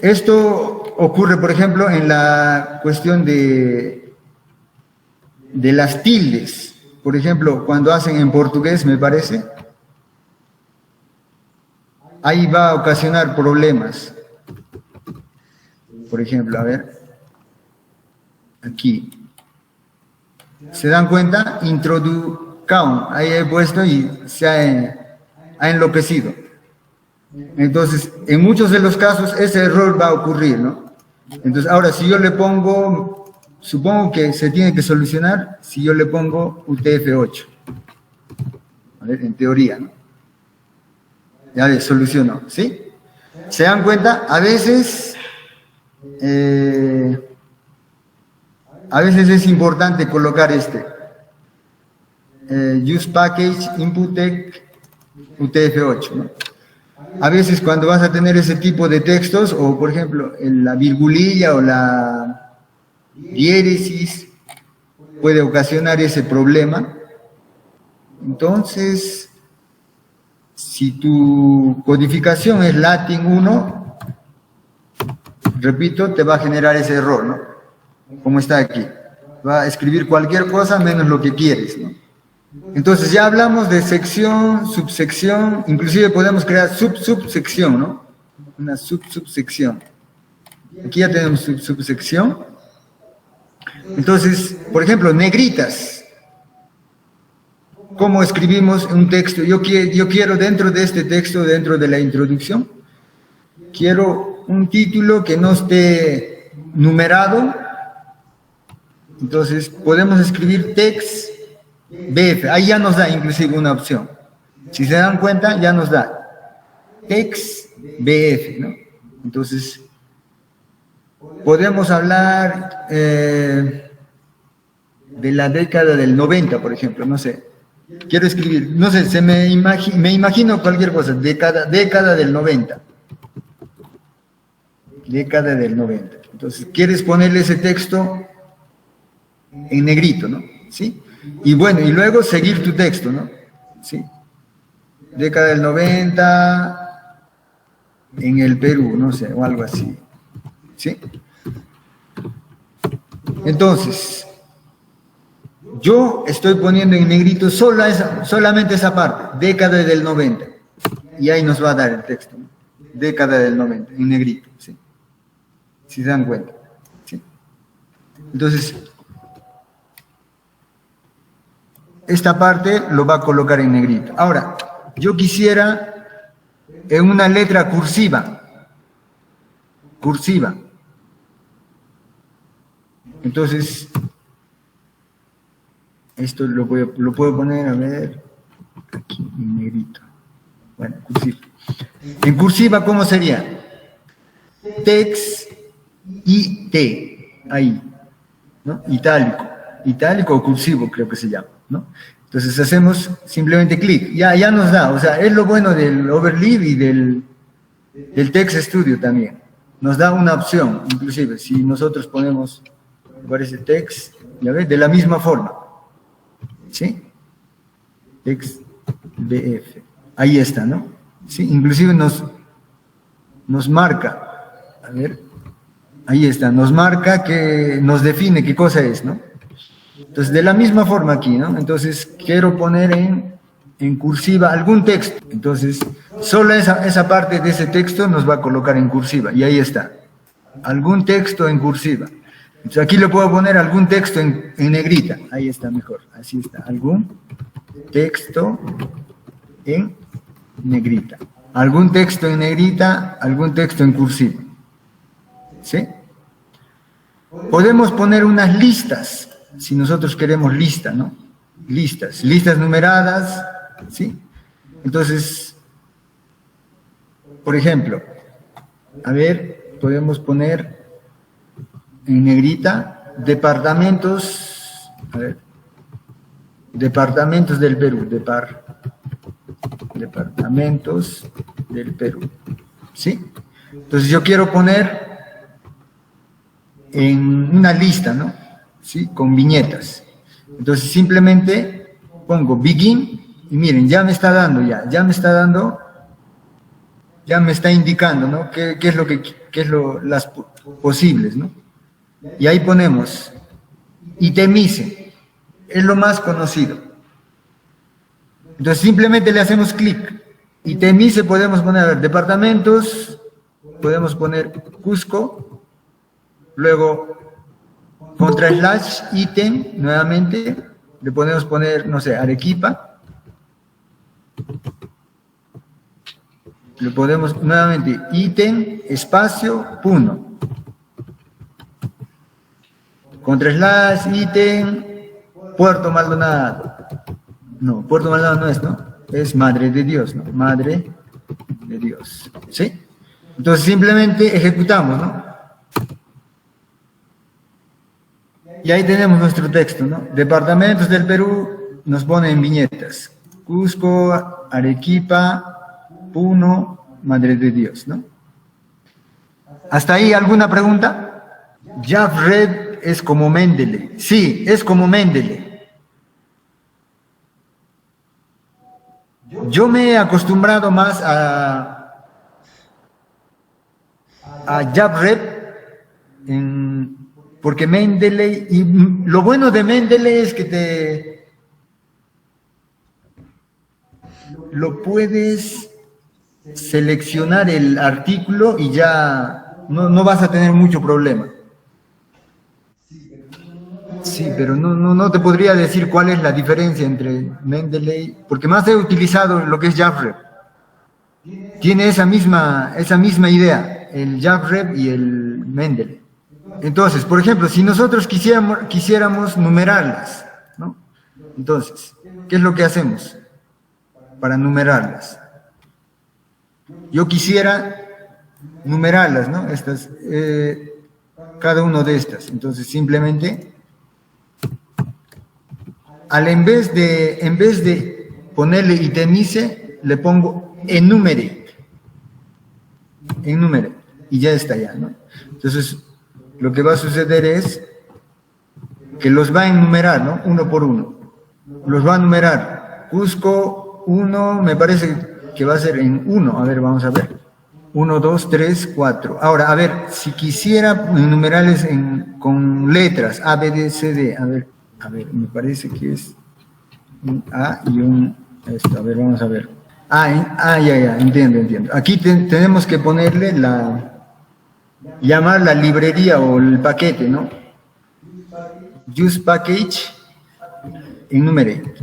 Esto ocurre, por ejemplo, en la cuestión de las tildes. Por ejemplo, cuando hacen en portugués, me parece, ahí va a ocasionar problemas. Por ejemplo, a ver, aquí. ¿Se dan cuenta? Introducción. Ahí he puesto y se ha enloquecido. Entonces, en muchos de los casos, ese error va a ocurrir, ¿no? Entonces, ahora, si yo le pongo, supongo que se tiene que solucionar si yo le pongo UTF-8. A ver, en teoría, ¿no? Ya le solucionó, ¿sí? ¿Se dan cuenta? A veces es importante colocar use package input text UTF-8, ¿no? A veces cuando vas a tener ese tipo de textos, o por ejemplo, la virgulilla o la diéresis, puede ocasionar ese problema. Entonces, si tu codificación es Latin 1, repito, te va a generar ese error, ¿no? Como está aquí. Va a escribir cualquier cosa menos lo que quieres, ¿no? Entonces ya hablamos de sección, subsección, inclusive podemos crear subsección, ¿no? Una subsección. Aquí ya tenemos subsección. Entonces, por ejemplo, negritas. ¿Cómo escribimos un texto? Yo quiero dentro de este texto, dentro de la introducción, quiero un título que no esté numerado. Entonces, podemos escribir text BF. Ahí ya nos da inclusive una opción. Si se dan cuenta, ya nos da text BF, ¿no? Entonces, podemos hablar de la década del 90, por ejemplo, no sé. Quiero escribir, no sé, me imagino cualquier cosa, década del 90. Década del 90. Entonces, quieres ponerle ese texto en negrito, ¿no? ¿Sí? Y bueno, y luego seguir tu texto, ¿no? ¿Sí? Década del 90 en el Perú, no sé, o algo así. ¿Sí? Entonces, yo estoy poniendo en negrito solamente esa parte, década del 90. Y ahí nos va a dar el texto, ¿no? Década del 90, en negrito, ¿sí? Si se dan cuenta, ¿sí? Entonces, esta parte lo va a colocar en negrito. Ahora, yo quisiera en una letra cursiva. Entonces, esto lo puedo poner, a ver, aquí en negrito. Bueno, cursiva. En cursiva, ¿cómo sería? Text y T, ahí, ¿no? Itálico o cursivo creo que se llama, ¿no? Entonces hacemos simplemente clic, ya nos da, o sea, es lo bueno del Overleaf y del Text Studio también. Nos da una opción, inclusive, si nosotros ponemos, aparece text, ya ves, de la misma forma, ¿sí? Text BF, ahí está, ¿no? Sí, inclusive nos marca, a ver, ahí está, nos marca que nos define qué cosa es, ¿no? Entonces, de la misma forma aquí, ¿no? Entonces, quiero poner en cursiva algún texto. Entonces, solo esa parte de ese texto nos va a colocar en cursiva. Y ahí está. Algún texto en cursiva. Entonces, aquí le puedo poner algún texto en negrita. Ahí está mejor. Así está. Algún texto en negrita. Algún texto en negrita, algún texto en cursiva. ¿Sí? Podemos poner unas listas. Si nosotros queremos lista, ¿no? Listas numeradas, ¿sí? Entonces, por ejemplo, a ver, podemos poner en negrita departamentos, a ver, departamentos del Perú, departamentos del Perú, ¿sí? Entonces yo quiero poner en una lista, ¿no? ¿Sí? Con viñetas. Entonces simplemente pongo begin y miren, ya me está dando, ya me está indicando, ¿no? ¿Qué es las posibles, ¿no? Y ahí ponemos itemice, es lo más conocido. Entonces simplemente le hacemos clic. Itemice podemos poner, a ver, departamentos, podemos poner Cusco, luego contra slash ítem, nuevamente, le podemos poner, no sé, Arequipa. Le podemos, nuevamente, ítem, espacio, Puno. Contra slash, ítem, Puerto Maldonado. No, Puerto Maldonado no es, ¿no? Es Madre de Dios, ¿no? Madre de Dios, ¿sí? Entonces simplemente ejecutamos, ¿no? Y ahí tenemos nuestro texto, ¿no? Departamentos del Perú nos pone en viñetas. Cusco, Arequipa, Puno, Madre de Dios, ¿no? ¿Hasta ahí alguna pregunta? Jafred es como Mendeley. Sí, es como Mendeley. Yo me he acostumbrado más a JabRef, porque Mendeley, y lo bueno de Mendeley es que lo puedes seleccionar el artículo y ya no vas a tener mucho problema. Sí, pero no te podría decir cuál es la diferencia entre Mendeley, porque más he utilizado lo que es JabRef. Tiene esa misma idea, el JabRef y el Mendeley. Entonces, por ejemplo, si nosotros quisiéramos numerarlas, ¿no? Entonces, ¿qué es lo que hacemos para numerarlas? Yo quisiera numerarlas, ¿no? Estas, cada uno de estas. Entonces, simplemente, en vez de ponerle itemice, le pongo enumerate, y ya está ya, ¿no? Entonces, lo que va a suceder es que los va a enumerar, ¿no? Uno por uno. Los va a numerar. Cusco 1, me parece que va a ser en 1. A ver, vamos a ver. 1, 2, 3, 4. Ahora, a ver, si quisiera enumerarles con letras, A, B, D, C, D. A ver, me parece que es un A y un esto. A ver, vamos a ver. Ya, entiendo. Aquí tenemos que ponerle llamar la librería o el paquete, ¿no? Use package enumerate.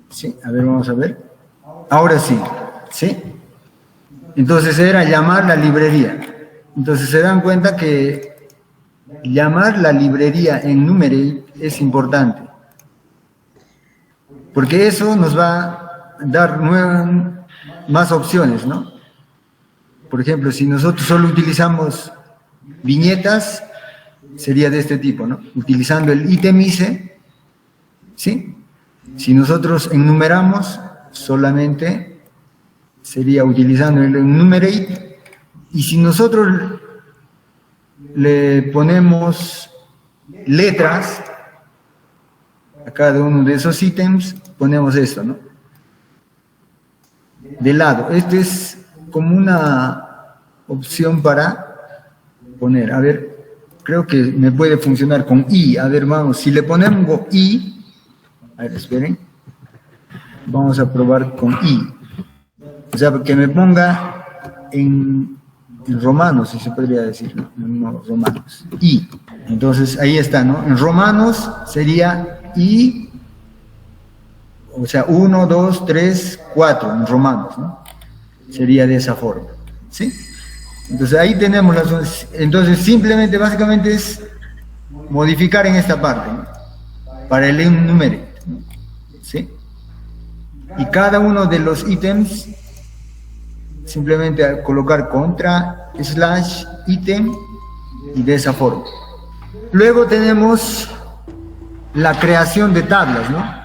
Sí, a ver, vamos a ver. Ahora sí, ¿sí? Entonces era llamar la librería. Entonces se dan cuenta que llamar la librería enumerate es importante. Porque eso nos va a dar más opciones, ¿no? Por ejemplo, si nosotros solo utilizamos viñetas, sería de este tipo, ¿no? Utilizando el itemice, ¿sí? Si nosotros enumeramos, solamente sería utilizando el enumerate, y si nosotros le ponemos letras a cada uno de esos ítems, ponemos esto, ¿no? De lado. Este es como una opción para poner, a ver, creo que me puede funcionar con I. A ver, vamos, si le ponemos I, a ver, esperen, vamos a probar con I. O sea, que me ponga en romanos, si se podría decir, no romanos, I. Entonces, ahí está, ¿no? En romanos sería I, o sea, 1, 2, 3, 4, en romanos, ¿no? Sería de esa forma, ¿sí? Entonces ahí tenemos las... Entonces simplemente, básicamente es modificar en esta parte, ¿no? Para el enumerate, ¿no? ¿Sí? Y cada uno de los ítems, simplemente colocar contra, slash, ítem, y de esa forma. Luego tenemos la creación de tablas, ¿no?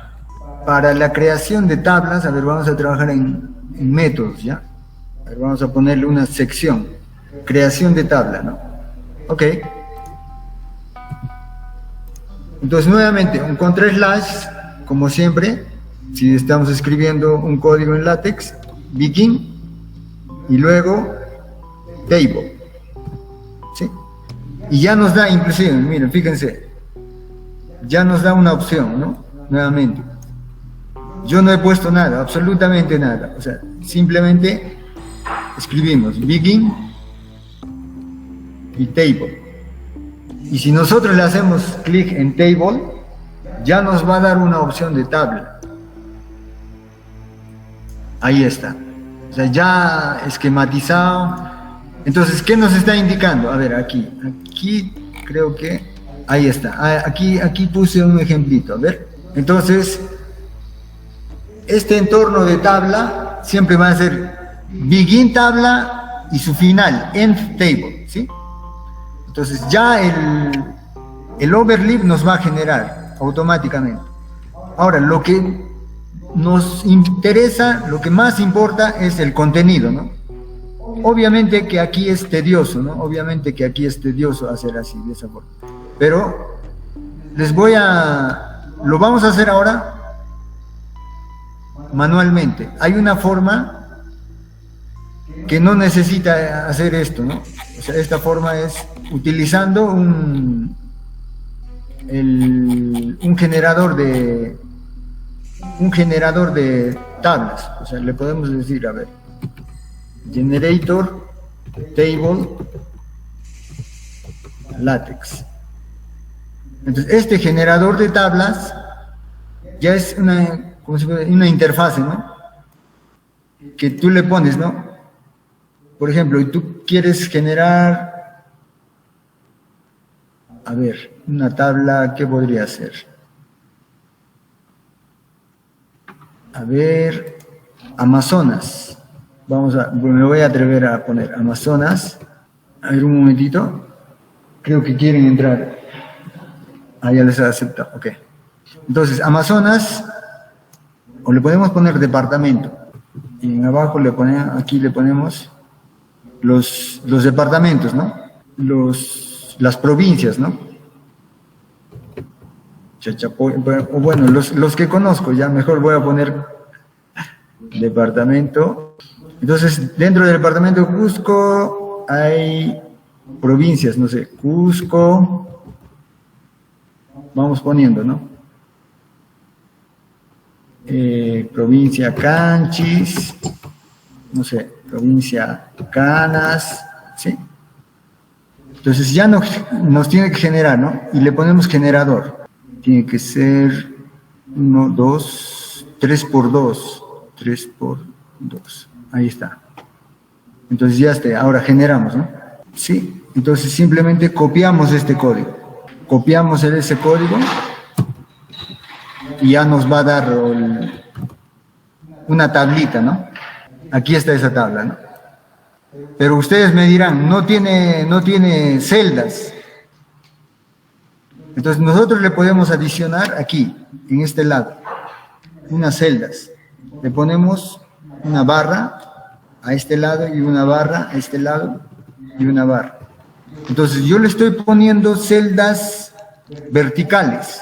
Para la creación de tablas, a ver, vamos a trabajar en métodos, ¿ya? A ver, vamos a ponerle una sección, creación de tabla, ¿no? Ok. Entonces, nuevamente, un contra slash, como siempre, si estamos escribiendo un código en LaTeX, begin, y luego table, ¿sí? Y ya nos da, inclusive, miren, fíjense, ya nos da una opción, ¿no? Nuevamente. Yo no he puesto nada, absolutamente nada. O sea, simplemente escribimos begin y table. Y si nosotros le hacemos clic en table, ya nos va a dar una opción de tabla. Ahí está. O sea, ya esquematizado. Entonces, ¿qué nos está indicando? A ver, aquí creo que... Ahí está. Aquí puse un ejemplito. A ver. Entonces... Este entorno de tabla siempre va a ser begin tabla y su final, end table, ¿sí? Entonces ya el overlap nos va a generar automáticamente. Ahora, lo que nos interesa, lo que más importa es el contenido, ¿no? Obviamente que aquí es tedioso, ¿no? Obviamente que aquí es tedioso hacer así, de esa forma. Pero lo vamos a hacer ahora. manualmente. Hay una forma que no necesita hacer esto, ¿no? O sea, esta forma es utilizando un generador de tablas. O sea, le podemos decir, a ver, generator table latex. Entonces, este generador de tablas ya es una interfase, ¿no? Que tú le pones, ¿no? Por ejemplo, y tú quieres generar, a ver, una tabla, ¿qué podría ser? A ver, Amazonas. Me voy a atrever a poner Amazonas. A ver, un momentito. Creo que quieren entrar. Ya les he aceptado, ok. Entonces, Amazonas, o le podemos poner departamento. Y en abajo aquí le ponemos los departamentos, ¿no? Las provincias, ¿no? Chachapoy, o bueno, los que conozco, ya mejor voy a poner departamento. Entonces, dentro del departamento de Cusco hay provincias, no sé, Cusco, vamos poniendo, ¿no? Provincia Canchis, no sé, provincia Canas, ¿sí? Entonces ya nos tiene que generar, ¿no? Y le ponemos generador. Tiene que ser 1, 2, 3 por 2, 3 por 2. Ahí está. Entonces ya está, ahora generamos, ¿no? Sí, entonces simplemente copiamos este código. Copiamos ese código y ya nos va a dar una tablita, ¿no? Aquí está esa tabla, ¿no? Pero ustedes me dirán, no tiene celdas. Entonces nosotros le podemos adicionar aquí, en este lado, unas celdas. Le ponemos una barra a este lado y una barra a este lado y una barra. Entonces yo le estoy poniendo celdas verticales.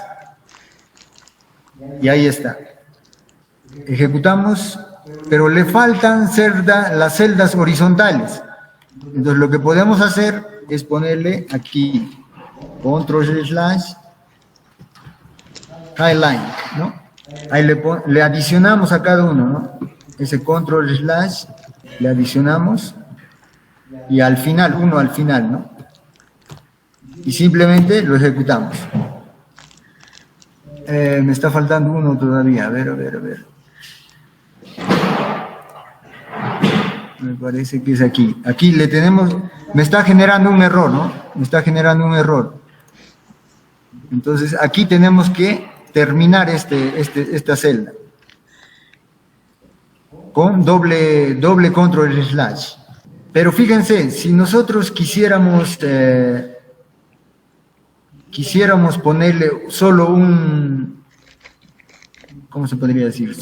Y ahí está. Ejecutamos, pero le faltan las celdas horizontales. Entonces lo que podemos hacer es ponerle aquí control/highline, ¿no? Ahí le adicionamos a cada uno, ¿no? Ese control/ le adicionamos y al final, uno al final, ¿no? Y simplemente lo ejecutamos. Me está faltando uno todavía, a ver. Me parece que es aquí. Aquí le tenemos, me está generando un error, ¿no? Me está generando un error. Entonces aquí tenemos que terminar esta celda con doble control/. Pero fíjense, si nosotros quisiéramos ponerle solo ¿cómo se podría decir?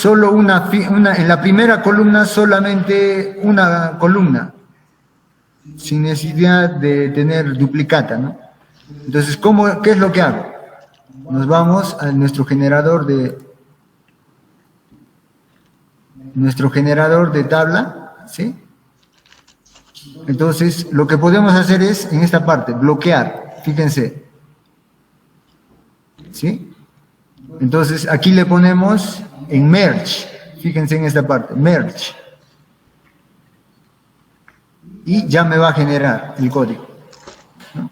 En la primera columna solamente una columna, sin necesidad de tener duplicata, ¿no? Entonces, ¿qué es lo que hago? Nos vamos a nuestro generador de tabla, ¿sí? Entonces, lo que podemos hacer es, en esta parte, bloquear, fíjense, ¿sí? Entonces, aquí le ponemos en merge, fíjense en esta parte, merge, y ya me va a generar el código, ¿no?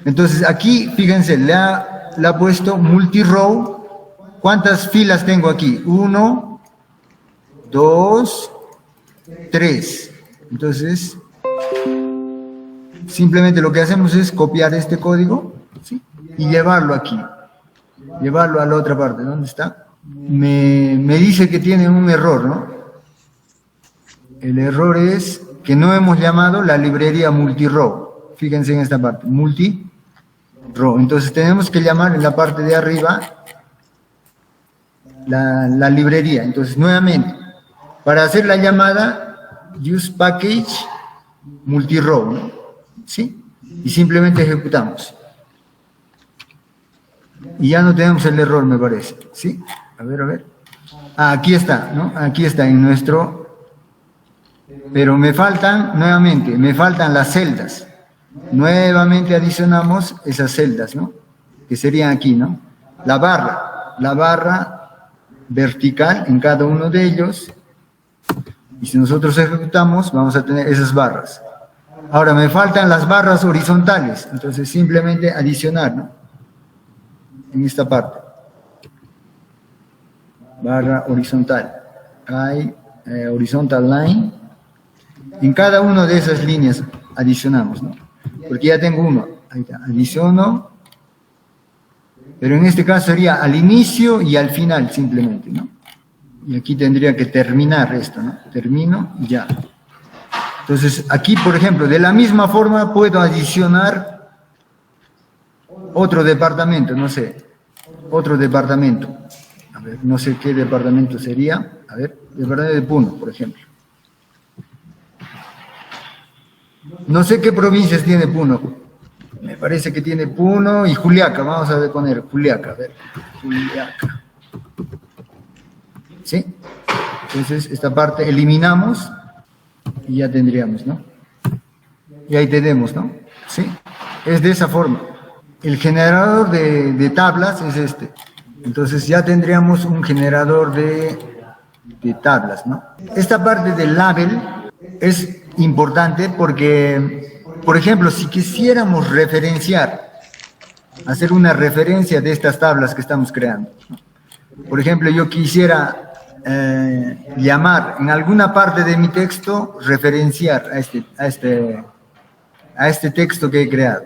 Entonces, aquí, fíjense, le ha puesto multi-row. ¿Cuántas filas tengo aquí? 1, 2, 3. Entonces, simplemente lo que hacemos es copiar este código, ¿sí? Y llevarlo aquí, llevarlo a la otra parte. ¿Dónde está? Me dice que tiene un error, ¿no? El error es que no hemos llamado la librería multi-row. Fíjense en esta parte, multi-row. Entonces tenemos que llamar en la parte de arriba la librería. Entonces, nuevamente, para hacer la llamada, use package multi-row, ¿no? ¿Sí? Y simplemente ejecutamos. Y ya no tenemos el error, me parece. ¿Sí? A ver, a ver. Ah, aquí está, ¿no? Aquí está en nuestro... Pero me faltan, nuevamente, me faltan las celdas. Nuevamente adicionamos esas celdas, ¿no? Que serían aquí, ¿no? La barra vertical en cada uno de ellos. Y si nosotros ejecutamos, vamos a tener esas barras. Ahora, me faltan las barras horizontales. Entonces, simplemente adicionar, ¿no? En esta parte. Barra horizontal. Hay horizontal line. En cada una de esas líneas adicionamos, ¿no? Porque ya tengo uno. Ahí está. Adiciono. Pero en este caso sería al inicio y al final simplemente, ¿no? Y aquí tendría que terminar esto, ¿no? Termino y ya. Entonces, aquí, por ejemplo, de la misma forma puedo adicionar otro departamento, no sé. Otro departamento. A ver, no sé qué departamento sería. A ver, departamento de Puno, por ejemplo. No sé qué provincias tiene Puno. Me parece que tiene Puno y Juliaca. Vamos a poner Juliaca. A ver, Juliaca. ¿Sí? Entonces, esta parte eliminamos y ya tendríamos, ¿no? Y ahí tenemos, ¿no? ¿Sí? Es de esa forma. El generador de tablas es este. Entonces, ya tendríamos un generador de tablas, ¿no? Esta parte del label es importante porque, por ejemplo, si quisiéramos referenciar, hacer una referencia de estas tablas que estamos creando, ¿no? Por ejemplo, yo quisiera llamar en alguna parte de mi texto, referenciar a este texto que he creado.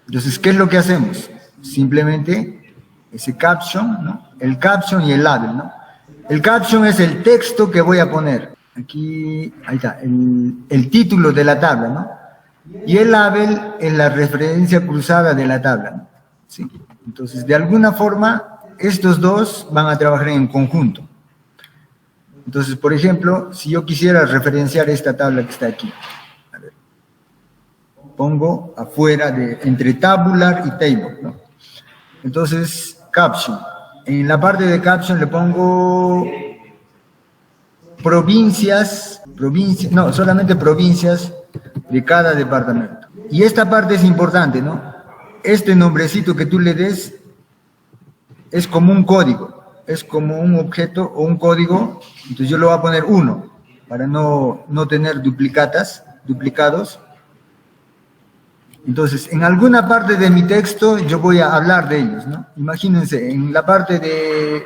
Entonces, ¿qué es lo que hacemos? Simplemente ese caption, ¿no? El caption y el label, ¿no? El caption es el texto que voy a poner. Aquí, ahí está, el título de la tabla, ¿no? Y el label es la referencia cruzada de la tabla, ¿no? ¿Sí? Entonces, de alguna forma, estos dos van a trabajar en conjunto. Entonces, por ejemplo, si yo quisiera referenciar esta tabla que está aquí, a ver, pongo afuera entre tabular y table, ¿no? Entonces, caption. En la parte de caption le pongo solamente provincias de cada departamento. Y esta parte es importante, ¿no? Este nombrecito que tú le des es como un código. Es como un objeto o un código, entonces yo le voy a poner 1 para no tener duplicados. Entonces, en alguna parte de mi texto yo voy a hablar de ellos, ¿no? Imagínense, en la parte de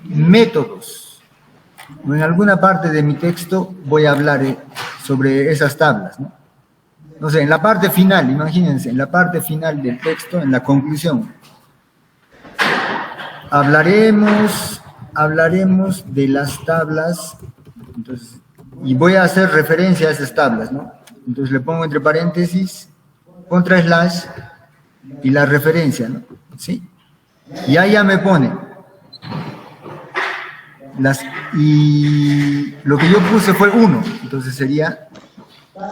métodos, o en alguna parte de mi texto voy a hablar sobre esas tablas, ¿no? No sé, en la parte final, imagínense, en la parte final del texto, en la conclusión, hablaremos de las tablas, entonces, y voy a hacer referencia a esas tablas, ¿no? Entonces le pongo entre paréntesis, contra slash, y la referencia, ¿no? ¿Sí? Y ahí ya me pone y lo que yo puse fue 1, entonces sería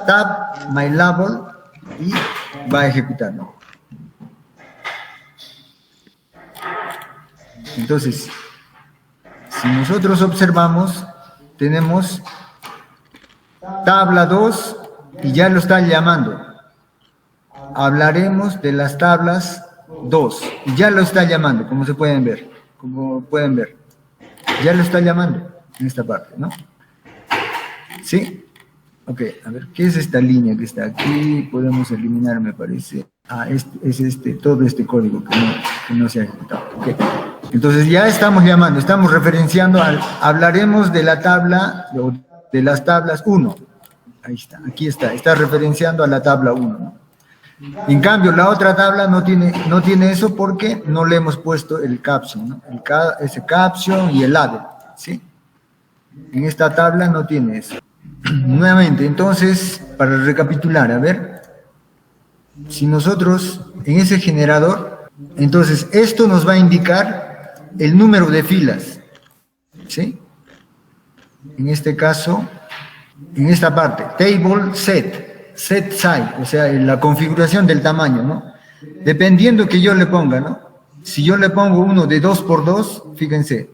tab, my label, y va a ejecutar, ¿no? Entonces, si nosotros observamos, tenemos tabla 2 y ya lo está llamando. Hablaremos de las tablas 2 y ya lo está llamando, como pueden ver. Ya lo está llamando en esta parte, ¿no? ¿Sí? Ok, a ver, ¿qué es esta línea que está aquí? Podemos eliminar, me parece. Es todo este código que no se ha ejecutado. Okay. Entonces ya estamos llamando, estamos referenciando, hablaremos de la tabla, de las tablas 1. Ahí está, aquí está referenciando a la tabla 1, ¿no? En cambio, la otra tabla no tiene eso porque no le hemos puesto el caption, ¿no? Ese caption y el label, ¿sí? En esta tabla no tiene eso. Nuevamente, entonces, para recapitular, a ver, si nosotros en ese generador, entonces esto nos va a indicar el número de filas, ¿sí? En este caso, en esta parte, table set size, o sea, la configuración del tamaño, ¿no? Dependiendo que yo le ponga, ¿no? si yo le pongo uno de 2 por 2, fíjense,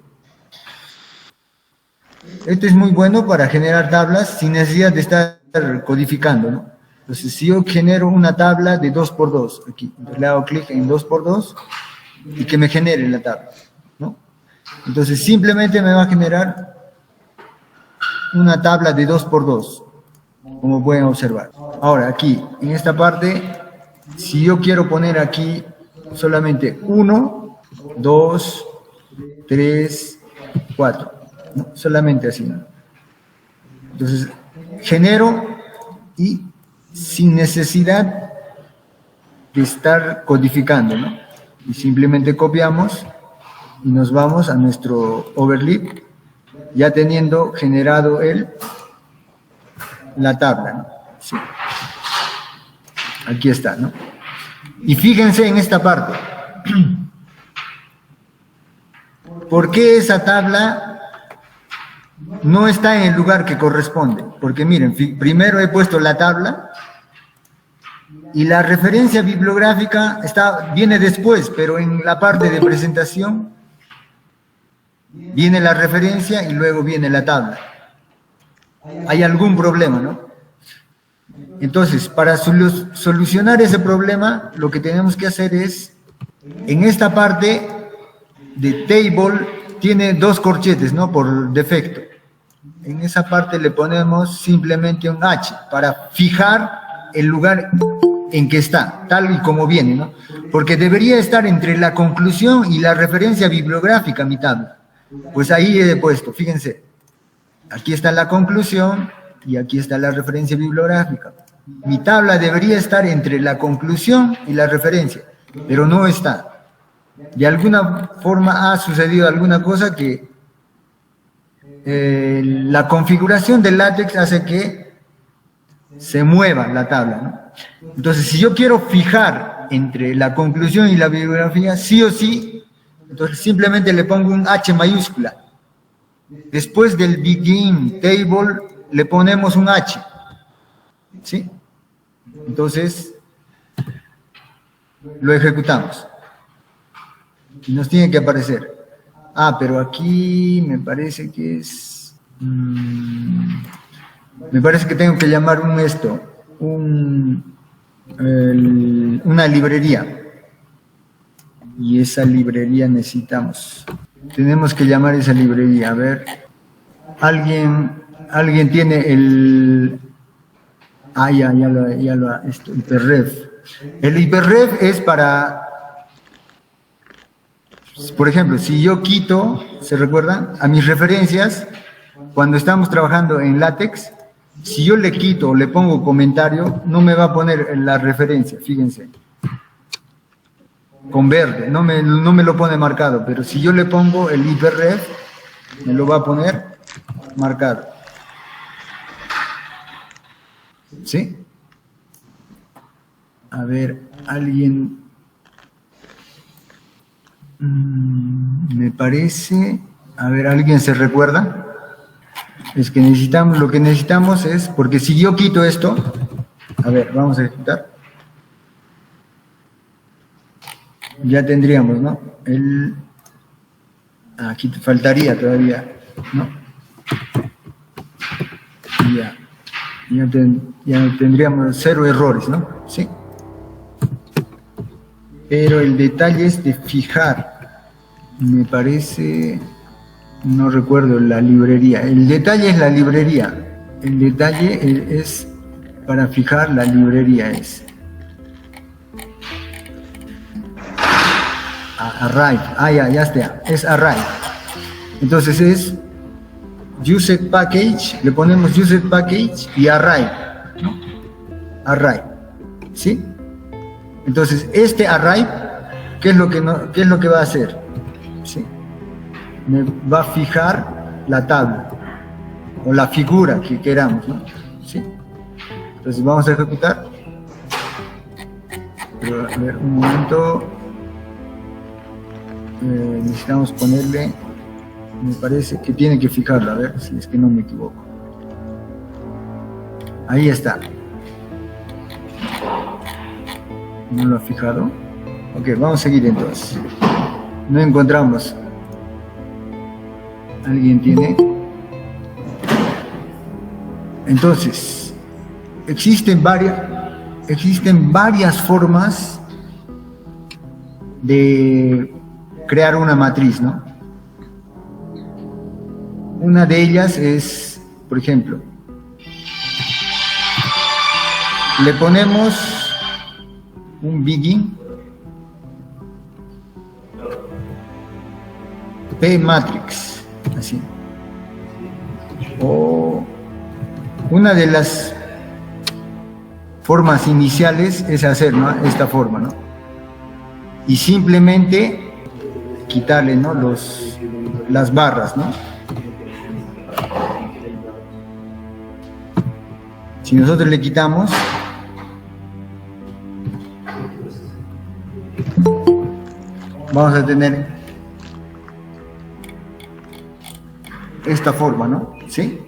este es muy bueno para generar tablas sin necesidad de estar codificando, ¿no? Entonces, si yo genero una tabla de 2 por 2, aquí, le hago clic en 2 por 2 y que me genere la tabla, ¿no? Entonces, simplemente me va a generar una tabla de 2 por 2, como pueden observar. Ahora, aquí, en esta parte, si yo quiero poner aquí solamente 1, 2, 3, 4, ¿no? Solamente así, ¿no? Entonces, genero y sin necesidad de estar codificando, ¿no? Y simplemente copiamos y nos vamos a nuestro overlap, ya teniendo generado la tabla, ¿no? Sí. Aquí está, ¿no? Y fíjense en esta parte. ¿Por qué esa tabla no está en el lugar que corresponde? Porque miren, primero he puesto la tabla y la referencia bibliográfica viene después, pero en la parte de presentación viene la referencia y luego viene la tabla. Hay algún problema, ¿no? Entonces, para solucionar ese problema, lo que tenemos que hacer es, en esta parte de table, tiene 2 corchetes, ¿no? Por defecto. En esa parte le ponemos simplemente un H para fijar el lugar en que está, tal y como viene, ¿no? Porque debería estar entre la conclusión y la referencia bibliográfica mi tabla. Pues ahí he puesto, fíjense, aquí está la conclusión y aquí está la referencia bibliográfica. Mi tabla debería estar entre la conclusión y la referencia, pero no está. De alguna forma ha sucedido alguna cosa que la configuración del LaTeX hace que se mueva la tabla, ¿no? Entonces, si yo quiero fijar entre la conclusión y la bibliografía, sí o sí, entonces simplemente le pongo un H mayúscula. Después del begin table le ponemos un H, ¿sí? Entonces, lo ejecutamos. Y nos tiene que aparecer. Ah, pero aquí me parece que es... me parece que tengo que llamar una librería. Y esa librería tenemos que llamar esa librería. A ver, alguien tiene el hiperref. El hiperref es para, por ejemplo, si yo quito, ¿se recuerdan? A mis referencias, cuando estamos trabajando en LaTeX, si yo le quito o le pongo comentario, no me va a poner la referencia, fíjense. Con verde, no me lo pone marcado, pero si yo le pongo el hiperref, me lo va a poner marcado. ¿Sí? A ver, alguien... me parece... A ver, ¿alguien se recuerda? Es que lo que necesitamos es... Porque si yo quito esto... A ver, vamos a ejecutar. Ya tendríamos, ¿no? Aquí faltaría todavía, ¿no? Ya tendríamos 0 errores, ¿no? Sí. Pero el detalle es de fijar. Me parece... No recuerdo la librería. El detalle es la librería. El detalle es para fijar la librería. Array. Ya está. Es array. Entonces es used package. Le ponemos used package y array, ¿no? Array. ¿Sí? Entonces este array, ¿qué es lo que va a hacer? ¿Sí? Me va a fijar la tabla o la figura que queramos, ¿no? ¿Sí? Entonces vamos a ejecutar. Pero, a ver, un momento. Necesitamos ponerle, me parece que tiene que fijarlo, a ver si es que no me equivoco. Ahí está. ¿No lo ha fijado? Ok, vamos a seguir entonces. no encontramos. ¿Alguien tiene? Entonces, existen varias formas de crear una matriz, ¿no? Una de ellas es, por ejemplo, le ponemos un begin P matrix, así. O una de las formas iniciales es hacer, ¿no?, esta forma, ¿no? Y simplemente quitarle, ¿no?, las barras, ¿no? Si nosotros le quitamos, vamos a tener esta forma, ¿no? ¿Sí?